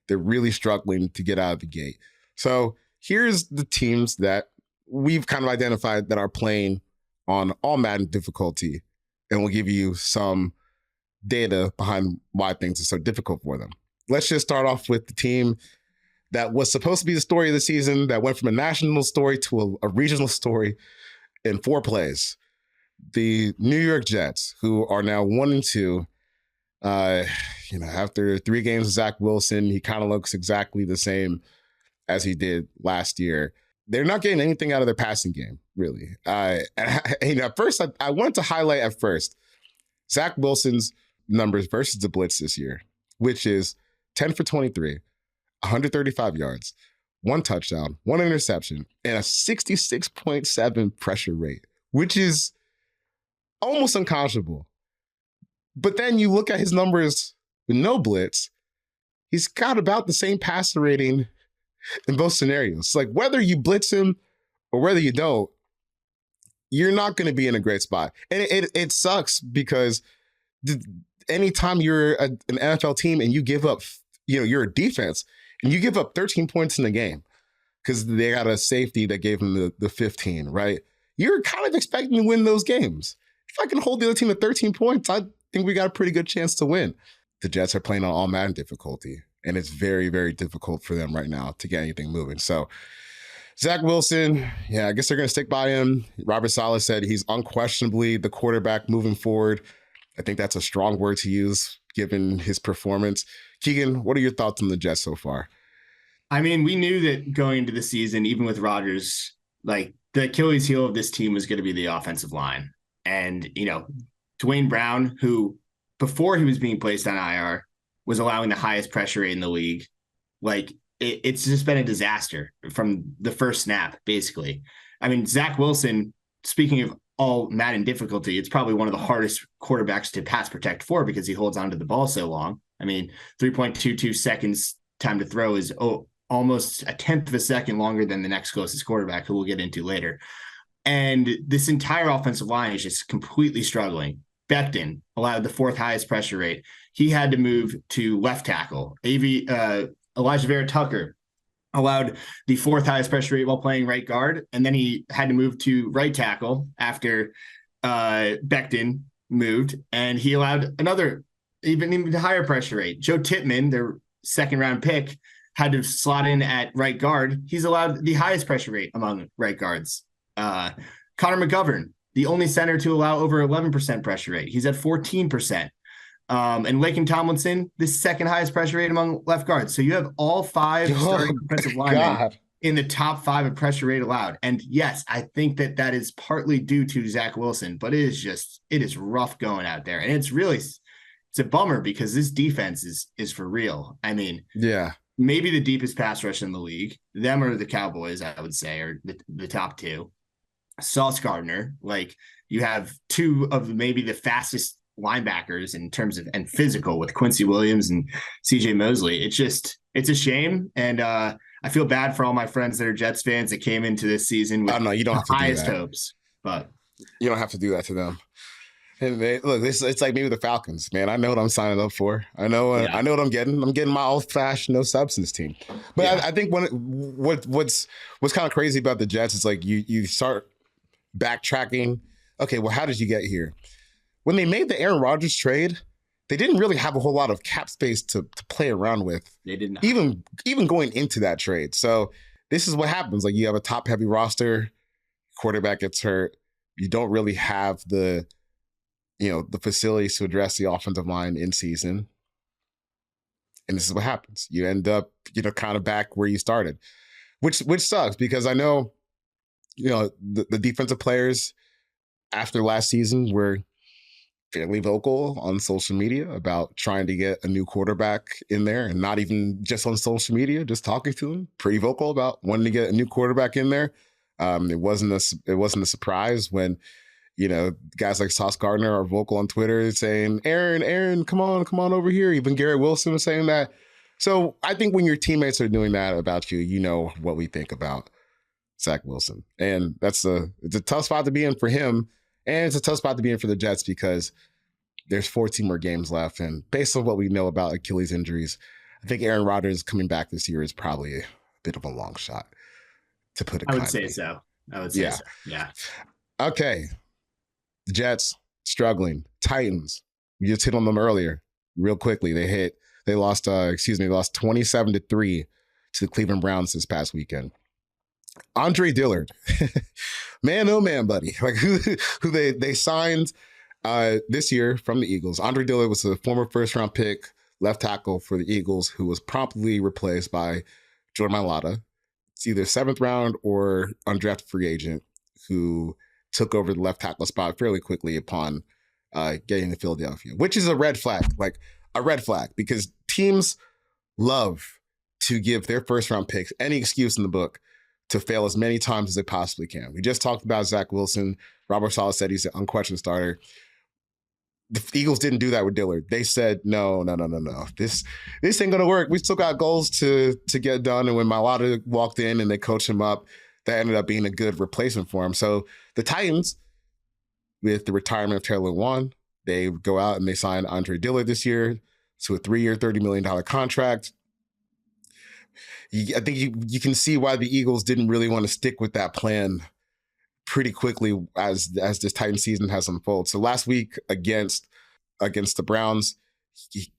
They're really struggling to get out of the gate. So here's the teams that we've kind of identified that are playing on All-Madden difficulty, and we'll give you some data behind why things are so difficult for them. Let's just start off with the team that was supposed to be the story of the season, that went from a national story to a regional story in 4 plays. The New York Jets, who are now 1-2. After 3 games with Zach Wilson, he kind of looks exactly the same as he did last year. They're not getting anything out of their passing game, really. At first, I wanted to highlight at first Zach Wilson's numbers versus the blitz this year, which is 10 for 23, 135 yards, 1 touchdown, 1 interception, and a 66.7 pressure rate, which is almost unconscionable. But then you look at his numbers with no blitz, he's got about the same passer rating in both scenarios. Like whether you blitz him or whether you don't, you're not going to be in a great spot. And it sucks because anytime you're an NFL team and you give up, you're a defense and you give up 13 points in the game because they got a safety that gave them the 15, right? You're kind of expecting to win those games. If I can hold the other team to 13 points, I think we got a pretty good chance to win. The Jets are playing on All-Madden difficulty, and it's very, very difficult for them right now to get anything moving. So Zach Wilson, I guess they're going to stick by him. Robert Saleh said he's unquestionably the quarterback moving forward. I think that's a strong word to use given his performance. Keegan, what are your thoughts on the Jets so far? I mean, we knew that going into the season, even with Rodgers, like the Achilles heel of this team was going to be the offensive line. And, Dwayne Brown, who before he was being placed on IR, was allowing the highest pressure rate in the league. Like it's just been a disaster from the first snap, basically. I mean, Zach Wilson, speaking of All-Madden difficulty, it's probably one of the hardest quarterbacks to pass protect for because he holds onto the ball so long. I mean, 3.22 seconds time to throw is almost a tenth of a second longer than the next closest quarterback, who we'll get into later. And this entire offensive line is just completely struggling. Becton allowed the 4th highest pressure rate. He had to move to left tackle. Elijah Vera Tucker allowed the 4th highest pressure rate while playing right guard. And then he had to move to right tackle after Becton moved. And he allowed another even higher pressure rate. Joe Tippmann, their 2nd round pick, had to slot in at right guard. He's allowed the highest pressure rate among right guards. Connor McGovern, the only center to allow over 11% pressure rate. He's at 14%. And Laken Tomlinson, the 2nd highest pressure rate among left guards. So you have all 5 starting defensive linemen in the top 5 of pressure rate allowed. And yes, I think that is partly due to Zach Wilson, but it is rough going out there. And it's a bummer because this defense is for real. I mean, maybe the deepest pass rush in the league. Them or the Cowboys, I would say, are the top 2. Sauce Gardner, like you have 2 of maybe the fastest linebackers in terms of and physical with Quincy Williams and C.J. Mosley. It's a shame, and I feel bad for all my friends that are Jets fans that came into this season with you don't have to highest do that. hopes. But You don't have to do that to them. And look, it's like me with the Falcons, man. I know what I'm signing up for. I know what I'm getting. I'm getting my old-fashioned, no substance team. But I think what's kind of crazy about the Jets is like you start backtracking. Okay, well, how did you get here? When they made the Aaron Rodgers trade, they didn't really have a whole lot of cap space to play around with. They did not. Even going into that trade. So this is what happens. Like, you have a top-heavy roster, quarterback gets hurt. You don't really have the facilities to address the offensive line in season. And this is what happens. You end up, kind of back where you started, which sucks, because I know, the defensive players after last season were fairly vocal on social media about trying to get a new quarterback in there, and not even just on social media, just talking to them, pretty vocal about wanting to get a new quarterback in there. It wasn't a surprise when, guys like Sauce Gardner are vocal on Twitter saying, Aaron, come on over here. Even Garrett Wilson was saying that. So I think when your teammates are doing that about you, you know what we think about Zach Wilson. And it's a tough spot to be in for him. And it's a tough spot to be in for the Jets, because there's 14 more games left. And based on what we know about Achilles injuries, I think Aaron Rodgers coming back this year is probably a bit of a long shot, to put it kindly. I would say so. So. Yeah. Okay. The Jets struggling. Titans. We just hit on them earlier. Real quickly, they lost 27-3 to the Cleveland Browns this past weekend. Andre Dillard, man, oh man, buddy, like who they signed this year from the Eagles. Andre Dillard was a former first-round pick, left tackle for the Eagles, who was promptly replaced by Jordan Mailata. It's either 7th round or undrafted free agent, who took over the left tackle spot fairly quickly upon getting to Philadelphia, which is a red flag, because teams love to give their first-round picks any excuse in the book to fail as many times as they possibly can. We just talked about Zach Wilson. Robert Saleh said he's an unquestioned starter. The Eagles didn't do that with Dillard. They said, no. This ain't gonna work. We still got goals to get done. And when Mailata walked in and they coached him up, that ended up being a good replacement for him. So the Titans, with the retirement of Taylor Lewan, they go out and they sign Andre Dillard this year to a 3-year, $30 million contract. I think you can see why the Eagles didn't really want to stick with that plan pretty quickly as this Titan season has unfolded. So last week against the Browns, he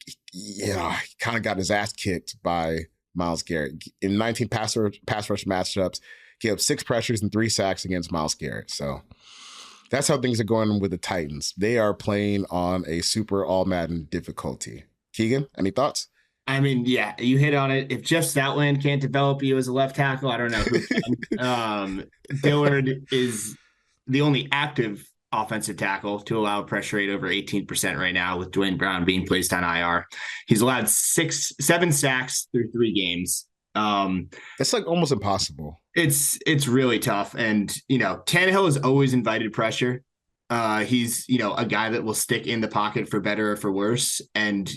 kind of got his ass kicked by Myles Garrett. In 19 pass rush matchups, he had 6 pressures and 3 sacks against Myles Garrett. So that's how things are going with the Titans. They are playing on a super All-Madden difficulty. Keegan, any thoughts? I mean, yeah, you hit on it. If Jeff Stoutland can't develop you as a left tackle, I don't know who can. Dillard is the only active offensive tackle to allow a pressure rate over 18% right now, with Dwayne Brown being placed on IR. He's allowed 7 sacks through 3 games. That's like almost impossible. It's really tough. And, Tannehill has always invited pressure. He's, a guy that will stick in the pocket for better or for worse, and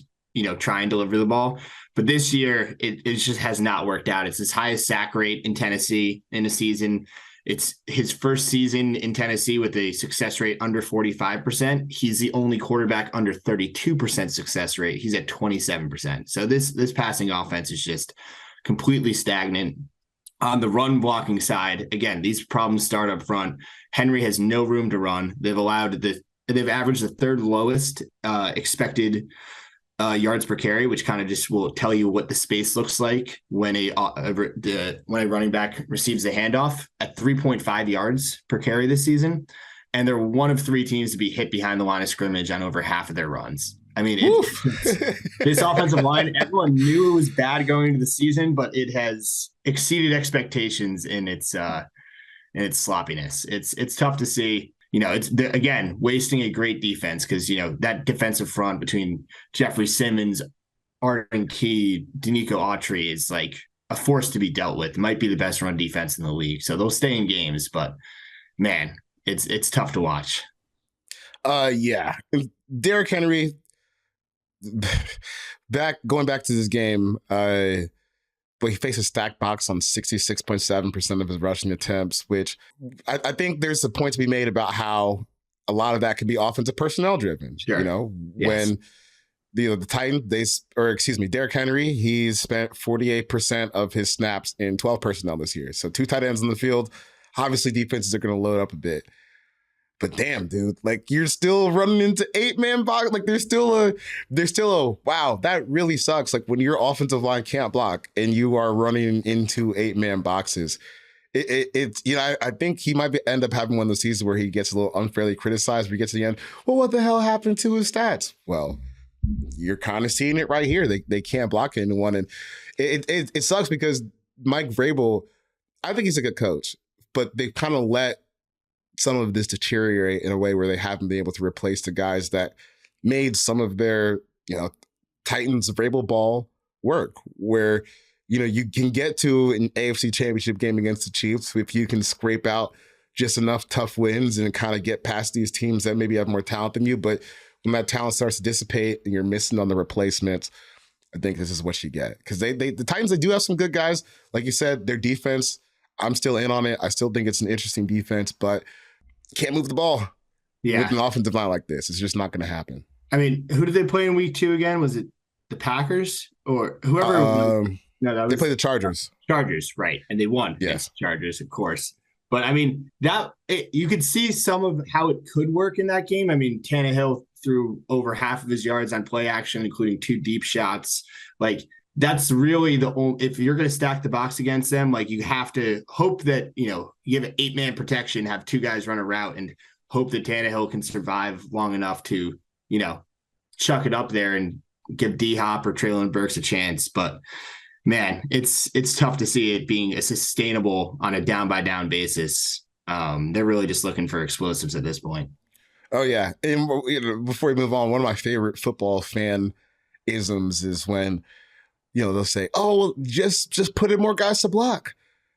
try and deliver the ball. But this year, it just has not worked out. It's his highest sack rate in Tennessee in a season. It's his first season in Tennessee with a success rate under 45%. He's the only quarterback under 32% success rate. He's at 27%. So this passing offense is just completely stagnant. On the run blocking side, again, these problems start up front. Henry has no room to run. They've averaged the 3rd lowest expected yards per carry, which kind of just will tell you what the space looks like when a running back receives the handoff, at 3.5 yards per carry this season. And they're one of 3 teams to be hit behind the line of scrimmage on over half of their runs. I mean, this offensive line, everyone knew it was bad going into the season, but it has exceeded expectations in its sloppiness. It's tough to see. It's again wasting a great defense, because that defensive front between Jeffrey Simmons, Arden Key, Danico Autry is like a force to be dealt with. It might be the best run defense in the league, so they'll stay in games. But man, it's tough to watch. Yeah, Derrick Henry. Going back to this game, but he faces stacked box on 66.7% of his rushing attempts, which I think there's a point to be made about how a lot of that could be offensive personnel driven. Sure. You know, Yes. when the Titans, Derrick Henry, he's spent 48% of his snaps in 12 personnel this year. So 2 tight ends in the field. Obviously, defenses are going to load up a bit. But damn, dude, like you're still running into 8-man box. Like there's still a wow, that really sucks. Like when your offensive line can't block and you are running into 8-man boxes. It's I think he might end up having one of those seasons where he gets a little unfairly criticized. Where he gets to the end, well, what the hell happened to his stats? Well, you're kind of seeing it right here. They can't block anyone, and it sucks because Mike Vrabel, I think he's a good coach, but they kind of let some of this deteriorate in a way where they haven't been able to replace the guys that made some of their, Titans Vrabel ball work, where, you can get to an AFC championship game against the Chiefs if you can scrape out just enough tough wins and kind of get past these teams that maybe have more talent than you. But when that talent starts to dissipate and you're missing on the replacements, I think this is what you get. Because the Titans, they do have some good guys. Like you said, their defense, I'm still in on it. I still think it's an interesting defense, but can't move the ball with an offensive line like this. It's just not going to happen. I mean, who did they play in week 2 again? Was it the Packers or whoever? No, they played the Chargers. Chargers, right. And they won. Yes. Chargers, of course. But I mean, you could see some of how it could work in that game. I mean, Tannehill threw over half of his yards on play action, including 2 deep shots. Like, that's really if you're going to stack the box against them, like you have to hope that, you have an 8-man protection, have 2 guys run a route and hope that Tannehill can survive long enough to, chuck it up there and give D-Hop or Treylon Burks a chance. But man, it's tough to see it being a sustainable on a down by down basis. They're really just looking for explosives at this point. Oh yeah. And before we move on, one of my favorite football fan isms is when, they'll say, oh, well, just put in more guys to block.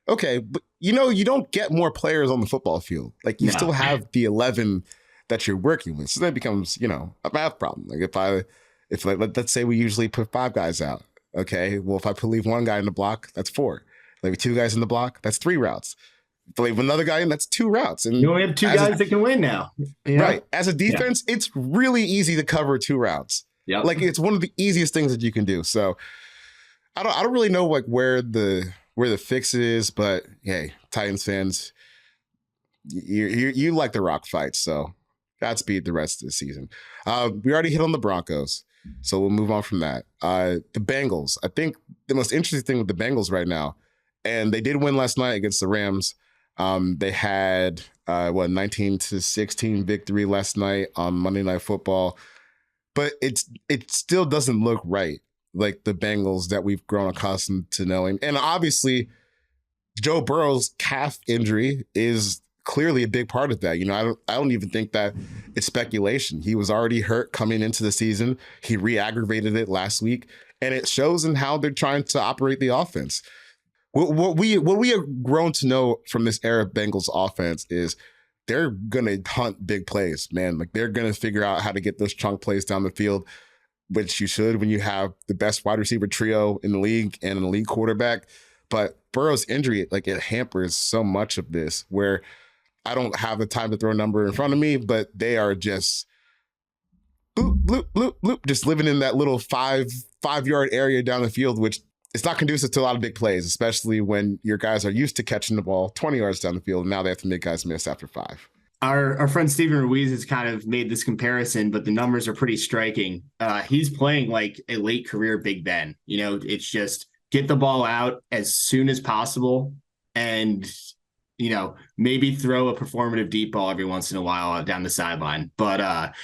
Okay, but you don't get more players on the football field. Like you still have the 11 that you're working with. So that becomes, a math problem. Like if let's say we usually put 5 guys out. Okay, well, if I leave 1 guy in the block, that's 4. Leave 2 guys in the block, that's 3 routes. If I leave another guy in, that's 2 routes. And you only have 2 guys that can win now. Right. As a defense, it's really easy to cover 2 routes. Yep. Like it's one of the easiest things that you can do. So I don't really know like where the fix is, but hey, Titans fans, you like the rock fight, so Godspeed the rest of the season. We already hit on the Broncos, so we'll move on from that. The Bengals, I think the most interesting thing with the Bengals right now, and they did win last night against the Rams. They had 19-16 victory last night on Monday Night Football, but it still doesn't look right like the Bengals that we've grown accustomed to knowing. And obviously, Joe Burrow's calf injury is clearly a big part of that. I don't even think that it's speculation. He was already hurt coming into the season. He re-aggravated it last week, and it shows in how they're trying to operate the offense. What we have grown to know from this era of Bengals offense is they're gonna hunt big plays, man. Like they're gonna figure out how to get those chunk plays down the field, which you should when you have the best wide receiver trio in the league and an elite quarterback. But Burrow's injury, like it hampers so much of this, where I don't have the time to throw a number in front of me, but they are just bloop, bloop, bloop, bloop, just living in that little five-yard area down the field, which it's not conducive to a lot of big plays, especially when your guys are used to catching the ball 20 yards down the field. And now they have to make guys miss after 5. Our friend Steven Ruiz has kind of made this comparison, but the numbers are pretty striking. He's playing like a late career Big Ben. It's just get the ball out as soon as possible and, maybe throw a performative deep ball every once in a while out down the sideline. But,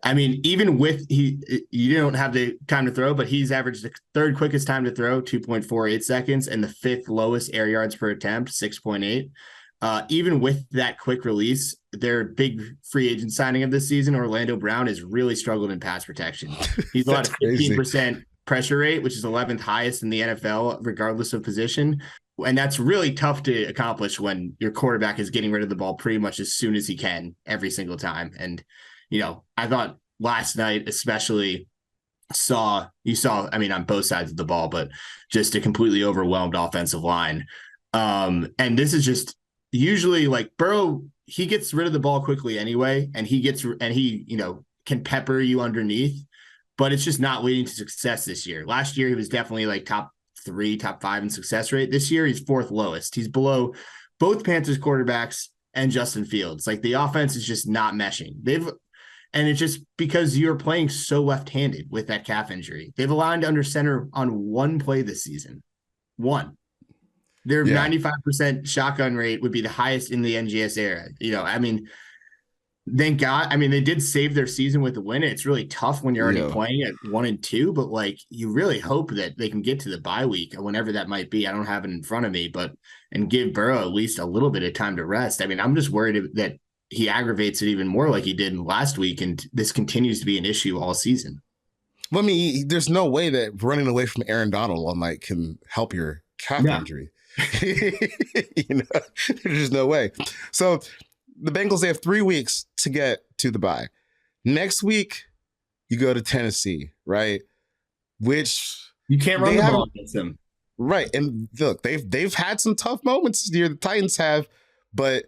even with you don't have the time to throw, but he's averaged the 3rd quickest time to throw, 2.48 seconds, and the 5th lowest air yards per attempt, 6.8. Even with that quick release, their big free agent signing of this season, Orlando Brown, has really struggled in pass protection. He's allowed a 15% pressure rate, which is 11th highest in the NFL, regardless of position. And that's really tough to accomplish when your quarterback is getting rid of the ball pretty much as soon as he can every single time. And, I thought last night, especially, you saw, I mean, on both sides of the ball, but just a completely overwhelmed offensive line. And this is just usually like Burrow, he gets rid of the ball quickly anyway, and he, can pepper you underneath, but it's just not leading to success this year. Last year, he was definitely like top 3, top 5 in success rate. This year, he's 4th lowest. He's below both Panthers quarterbacks and Justin Fields. Like the offense is just not meshing. And it's just because you're playing so left-handed with that calf injury. They've aligned under center on one play this season. One. Their 95% shotgun rate would be the highest in the NGS era. I mean, thank God. I mean, they did save their season with the win. It's really tough when you're already playing at 1-2, but like you really hope that they can get to the bye week, whenever that might be. I don't have it in front of me, and give Burrow at least a little bit of time to rest. I mean, I'm just worried that he aggravates it even more like he did last week, and this continues to be an issue all season. Well, I mean, there's no way that running away from Aaron Donald all night can help your calf injury. There's just no way. So the Bengals, they have 3 weeks to get to the bye. Next week, you go to Tennessee, right? Which you can't run the ball against them. Right. And look, they've had some tough moments this year. The Titans have, but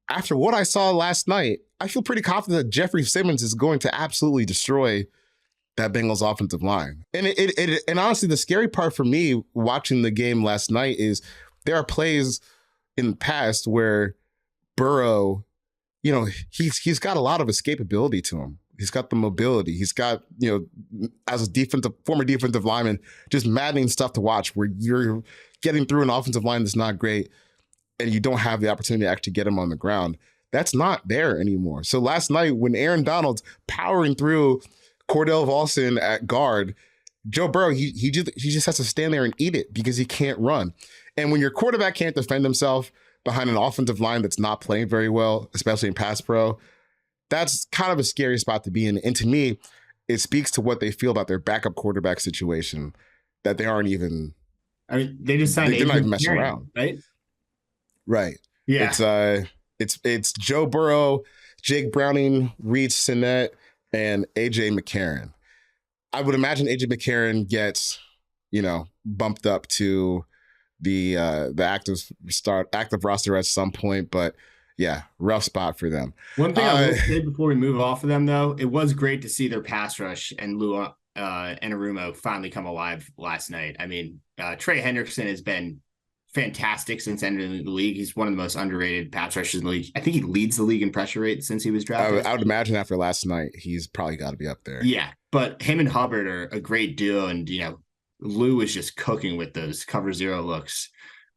after what I saw last night, I feel pretty confident that Jeffrey Simmons is going to absolutely destroy that Bengals offensive line. And honestly, the scary part for me watching the game last night is there are plays in the past where Burrow, he's got a lot of escapability to him. He's got the mobility. He's got, as a former defensive lineman, just maddening stuff to watch where you're getting through an offensive line that's not great and you don't have the opportunity to actually get him on the ground. That's not there anymore. So last night when Aaron Donald's powering through Cordell Volson at guard, Joe Burrow, he just has to stand there and eat it because he can't run. And when your quarterback can't defend himself behind an offensive line that's not playing very well, especially in pass pro, that's kind of a scary spot to be in. And to me, it speaks to what they feel about their backup quarterback situation, that they aren't even. I mean, they just signed. They're not even messing around, right? Right. Yeah. It's Joe Burrow, Jake Browning, Reed Sinnett, and AJ McCarron. I would imagine AJ McCarron gets, bumped up to the active roster at some point, but yeah, rough spot for them. One thing I will say before we move off of them, though, it was great to see their pass rush and Lua Anarumo finally come alive last night. I mean, Trey Hendrickson has been fantastic since entering the league. He's one of the most underrated pass rushers in the league. I think he leads the league in pressure rate since he was drafted. I would imagine after last night, he's probably got to be up there. Yeah, but him and Hubbard are a great duo, and Lou is just cooking with those cover zero looks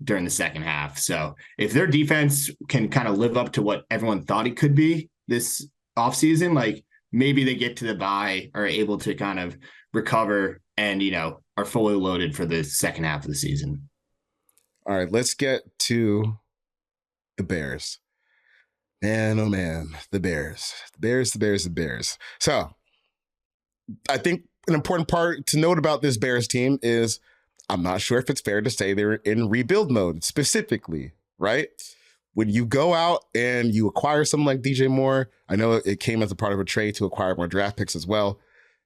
during the second half. So if their defense can kind of live up to what everyone thought it could be this offseason, like maybe they get to the bye, are able to kind of recover and, are fully loaded for the second half of the season. All right, let's get to the Bears. Man, oh man, the Bears. The Bears. So I think an important part to note about this Bears team is I'm not sure if it's fair to say they're in rebuild mode specifically, right? When you go out and you acquire someone like DJ Moore, I know it came as a part of a trade to acquire more draft picks as well.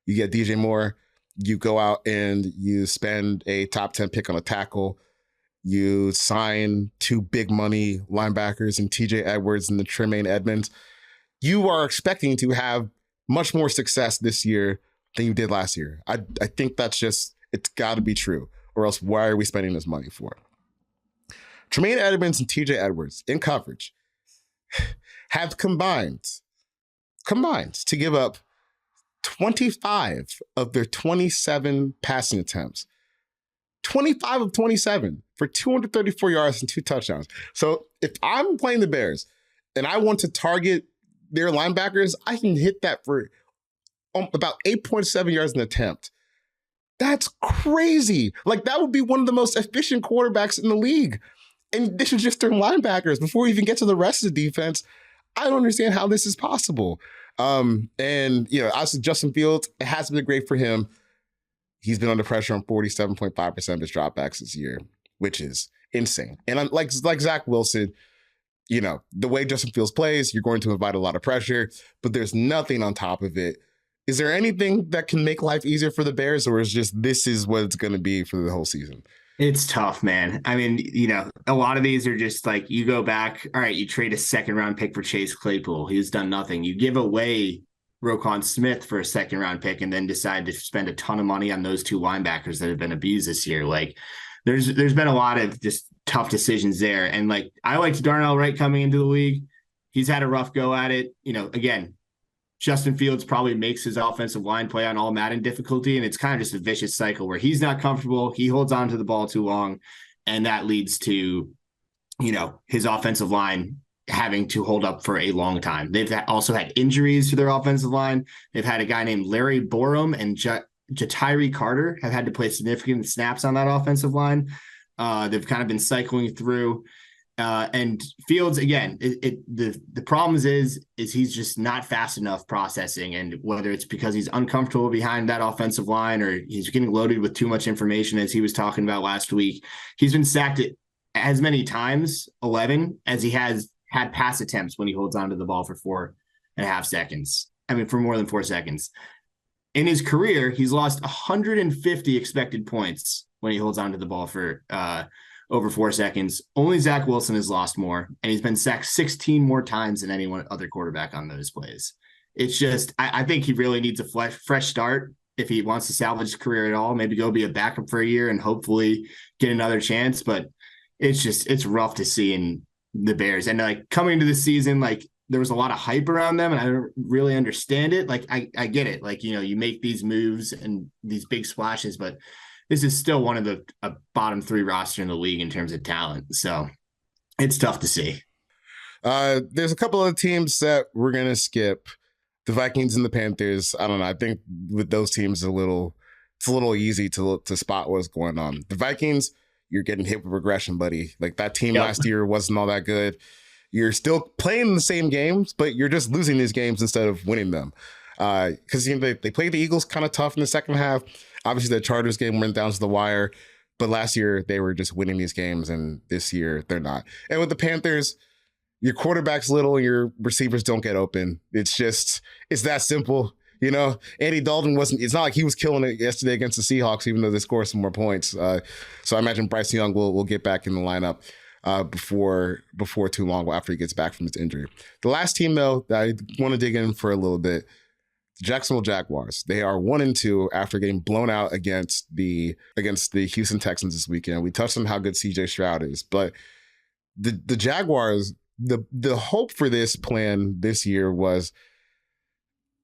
You get DJ Moore, you go out and you spend a top 10 pick on a tackle. You sign 2 big money linebackers in TJ Edwards and the Tremaine Edmonds. You are expecting to have much more success this year than you did last year. I think that's just, it's got to be true, or else why are we spending this money for? Tremaine Edmonds and TJ Edwards in coverage have combined to give up 25 of their 27 passing attempts. 25 of 27 for 234 yards and 2 touchdowns. So if I'm playing the Bears and I want to target their linebackers, I can hit that for about 8.7 yards an attempt. That's crazy. Like, that would be one of the most efficient quarterbacks in the league. And this is just their linebackers. Before we even get to the rest of the defense, I don't understand how this is possible. Obviously Justin Fields, it has been great for him. He's been under pressure on 47.5% of his dropbacks this year, which is insane. And like Zach Wilson, the way Justin Fields plays, you're going to invite a lot of pressure, but there's nothing on top of it. Is there anything that can make life easier for the Bears, or is just this is what it's going to be for the whole season? It's tough, man. I mean, a lot of these are just like you go back. All right, you trade a second-round pick for Chase Claypool. He's done nothing. You give away Roquan Smith for a second-round pick and then decide to spend a ton of money on those two linebackers that have been abused this year. Like, there's been a lot of just tough decisions there. And like, I liked Darnell Wright coming into the league. He's had a rough go at it. Again, Justin Fields probably makes his offensive line play on All-Madden difficulty, and it's kind of just a vicious cycle where he's not comfortable. He holds on to the ball too long, and that leads to, his offensive line having to hold up for a long time. They've also had injuries to their offensive line. They've had a guy named Larry Borum and Jatiri Carter have had to play significant snaps on that offensive line. They've kind of been cycling through. And Fields, again, the problem is he's just not fast enough processing. And whether it's because he's uncomfortable behind that offensive line or he's getting loaded with too much information, as he was talking about last week, he's been sacked as many times, 11, as he has had pass attempts when he holds onto the ball for 4.5 seconds. I mean, for more than 4 seconds. In his career, he's lost 150 expected points when he holds onto the ball for over 4 seconds. Only Zach Wilson has lost more, and he's been sacked 16 more times than any other quarterback on those plays. It's just, I think he really needs a fresh start if he wants to salvage his career at all. Maybe go be a backup for a year and hopefully get another chance. But it's rough to see in the Bears. And like coming into the season, like there was a lot of hype around them, and I don't really understand it. Like I get it. Like, you make these moves and these big splashes, but this is still one of the bottom 3 roster in the league in terms of talent. So it's tough to see. There's a couple of teams that we're going to skip. The Vikings and the Panthers. I don't know. I think with those teams, it's a little easy to spot what's going on. The Vikings, you're getting hit with regression, buddy. Like that team last year wasn't all that good. You're still playing the same games, but you're just losing these games instead of winning them. Because they played the Eagles kind of tough in the second half. Obviously, the Chargers game went down to the wire, but last year they were just winning these games, and this year they're not. And with the Panthers, your quarterback's little, and your receivers don't get open. It's that simple. Andy Dalton it's not like he was killing it yesterday against the Seahawks, even though they scored some more points. So I imagine Bryce Young will get back in the lineup before too long, after he gets back from his injury. The last team, though, that I want to dig in for a little bit, the Jacksonville Jaguars. They are 1-2 after getting blown out against the Houston Texans this weekend. We touched on how good C.J. Stroud is, but the Jaguars, the hope for this plan this year was,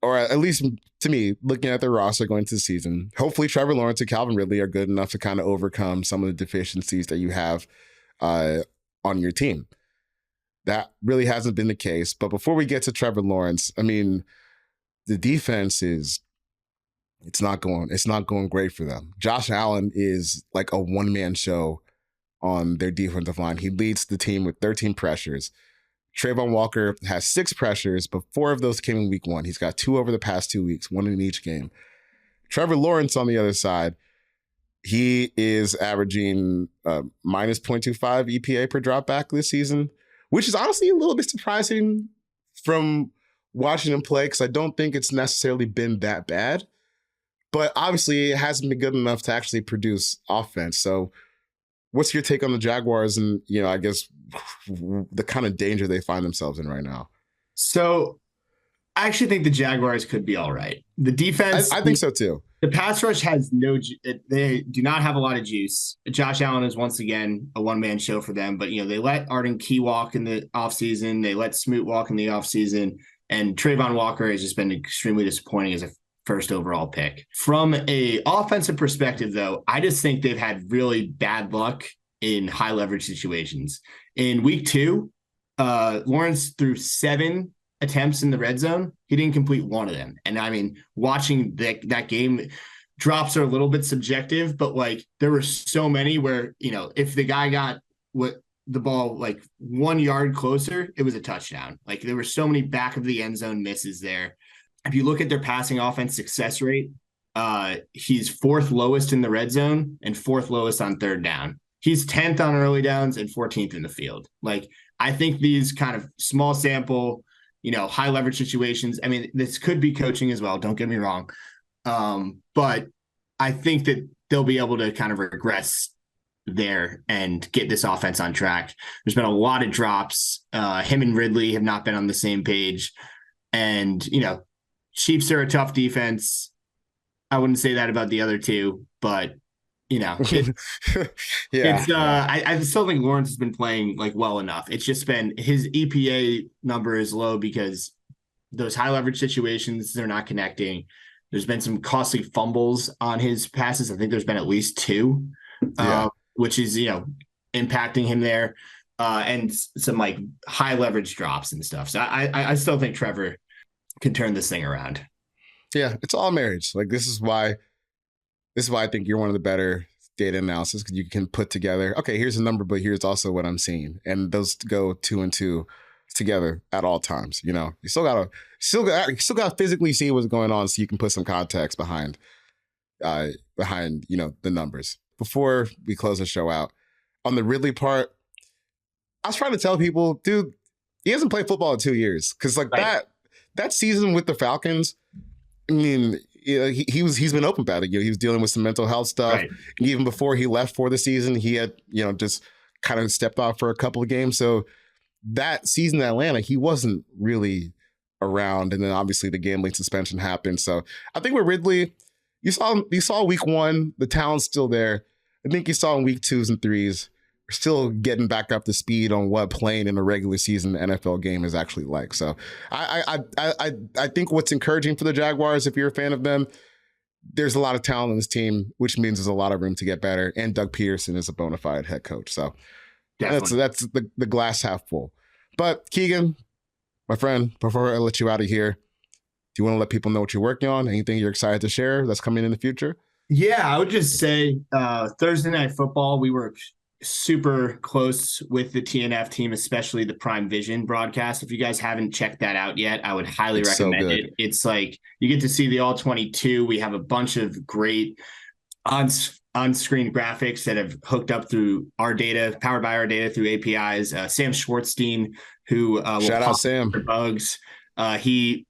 or at least to me, looking at their roster going into the season, hopefully Trevor Lawrence and Calvin Ridley are good enough to kind of overcome some of the deficiencies that you have on your team. That really hasn't been the case. But before we get to Trevor Lawrence, I mean, the defense it's not going great for them. Josh Allen is like a one-man show on their defensive line. He leads the team with 13 pressures. Trayvon Walker has 6 pressures, but 4 of those came in week 1. He's got 2 over the past 2 weeks, 1 in each game. Trevor Lawrence on the other side, he is averaging minus 0.25 EPA per dropback this season, which is honestly a little bit surprising from watching him play, because I don't think it's necessarily been that bad. But obviously it hasn't been good enough to actually produce offense. So what's your take on the Jaguars and, I guess the kind of danger they find themselves in right now? So I actually think the Jaguars could be all right. The defense, I think so too. The pass rush has they do not have a lot of juice. Josh Allen is once again a one-man show for them, but they let Arden Key walk in the offseason. They let Smoot walk in the offseason, and Trayvon Walker has just been extremely disappointing as a first overall pick. From a offensive perspective, though, I just think they've had really bad luck in high leverage situations. In week 2, Lawrence threw 7 attempts in the red zone. He didn't complete 1 of them. And I mean, watching that game, drops are a little bit subjective, but like there were so many where, if the guy got the ball like 1 yard closer, it was a touchdown. Like there were so many back of the end zone misses there. If you look at their passing offense success rate, he's 4th lowest in the red zone and 4th lowest on 3rd down. He's 10th on early downs and 14th in the field. Like, I think these kind of small sample, high leverage situations. I mean, this could be coaching as well. Don't get me wrong. But I think that they'll be able to kind of regress there and get this offense on track. There's been a lot of drops. Him and Ridley have not been on the same page. And, Chiefs are a tough defense. I wouldn't say that about the other two, but I still think Lawrence has been playing well enough. It's just been his EPA number is low because those high leverage situations, they're not connecting. There's been some costly fumbles on his passes. I think there's been at least 2, which is, impacting him there. And some high leverage drops and stuff. So I still think Trevor can turn this thing around. Yeah, it's all marriage. This is why I think you're one of the better data analysis, because you can put together, okay, here's a number, but here's also what I'm seeing. And those go 2 and 2 together at all times. You still gotta physically see what's going on so you can put some context behind the numbers. Before we close the show out, on the Ridley part, I was trying to tell people, dude, he hasn't played football in 2 years. Because that season with the Falcons, I mean, he's been open about it. He was dealing with some mental health stuff. Right. Even before he left for the season, he had just kind of stepped off for a couple of games. So that season in Atlanta, he wasn't really around. And then obviously the gambling suspension happened. So I think with Ridley, you saw week 1, the talent's still there. I think you saw in week 2s and 3s, we're still getting back up to speed on what playing in a regular season NFL game is actually like. So I think what's encouraging for the Jaguars, if you're a fan of them, there's a lot of talent in this team, which means there's a lot of room to get better. And Doug Peterson is a bona fide head coach. So that's the glass half full. But Keegan, my friend, before I let you out of here, do you want to let people know what you're working on? Anything you're excited to share that's coming in the future? Yeah, I would just say Thursday Night Football, we work super close with the TNF team, especially the Prime Vision broadcast. If you guys haven't checked that out yet, I would highly recommend it. It's you get to see the All-22. We have a bunch of great on-screen graphics that have hooked up through our data, powered by our data through APIs. Sam Schwartzstein, who shout out Sam bugs.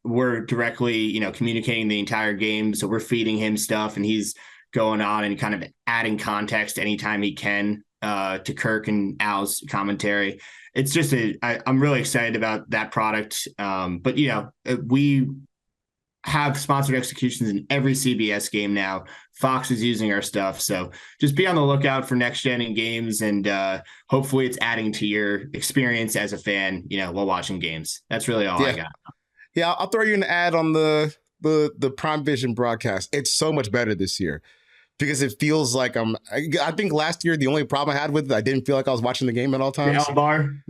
We're directly, communicating the entire game. So we're feeding him stuff and he's going on and kind of adding context anytime he can to Kirk and Al's commentary. It's just I'm really excited about that product. But we have sponsored executions in every CBS game now. Fox is using our stuff. So just be on the lookout for next gen in games, and hopefully it's adding to your experience as a fan, while watching games. That's really all I got. Yeah, I'll throw you an ad on the Prime Vision broadcast. It's so much better this year because it feels like I think last year the only problem I had with it, I didn't feel like I was watching the game at all times. The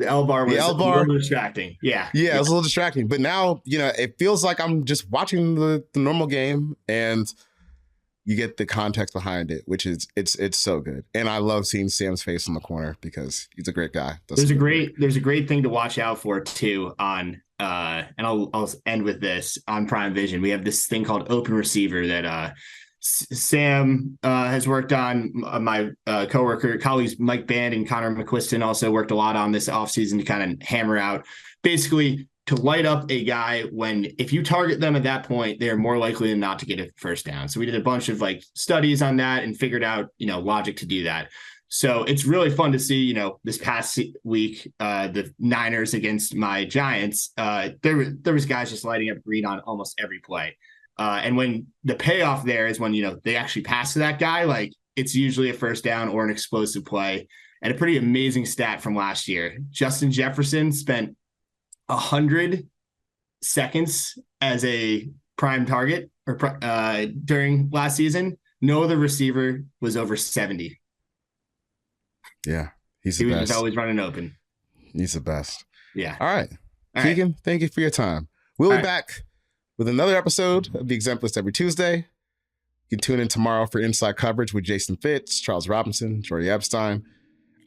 L bar was a little distracting. Yeah, it was a little distracting. But now, it feels like I'm just watching the normal game, and you get the context behind it, which is it's so good. And I love seeing Sam's face in the corner because he's a great guy. There's a great thing to watch out for too on and I'll end with this on Prime Vision. We have this thing called Open Receiver that Sam has worked on. My colleagues Mike Band and Connor McQuiston also worked a lot on this offseason to kind of hammer out basically to light up a guy when if you target them at that point, they're more likely than not to get a first down. So we did a bunch of studies on that and figured out, logic to do that. So it's really fun to see, this past week, the Niners against my Giants, there was guys just lighting up green on almost every play. And when the payoff there is when, they actually pass to that guy, it's usually a first down or an explosive play. And a pretty amazing stat from last year. Justin Jefferson spent 100 seconds as a prime target during last season. No other receiver was over 70. Yeah, he was always running open. He's the best. Yeah. All right. Keegan, thank you for your time. We'll be back with another episode of the Exempt List every Tuesday. You can tune in tomorrow for inside coverage with Jason Fitz, Charles Robinson, Jordy Epstein.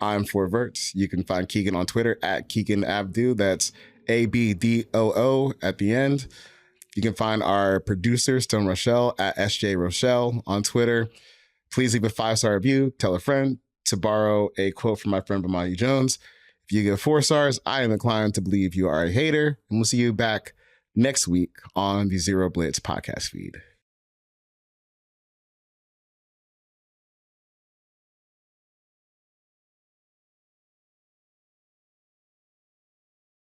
I'm For Verts. You can find Keegan on Twitter at Keegan Abdoo. That's ABDOO at the end. You can find our producer, Stone Rochelle, at SJ Rochelle on Twitter. Please leave a 5-star review. Tell a friend. To borrow a quote from my friend Bomani Jones, if If you give 4 stars, I am inclined to believe you are a hater. And we'll see you back next week on the Zero Blitz podcast feed.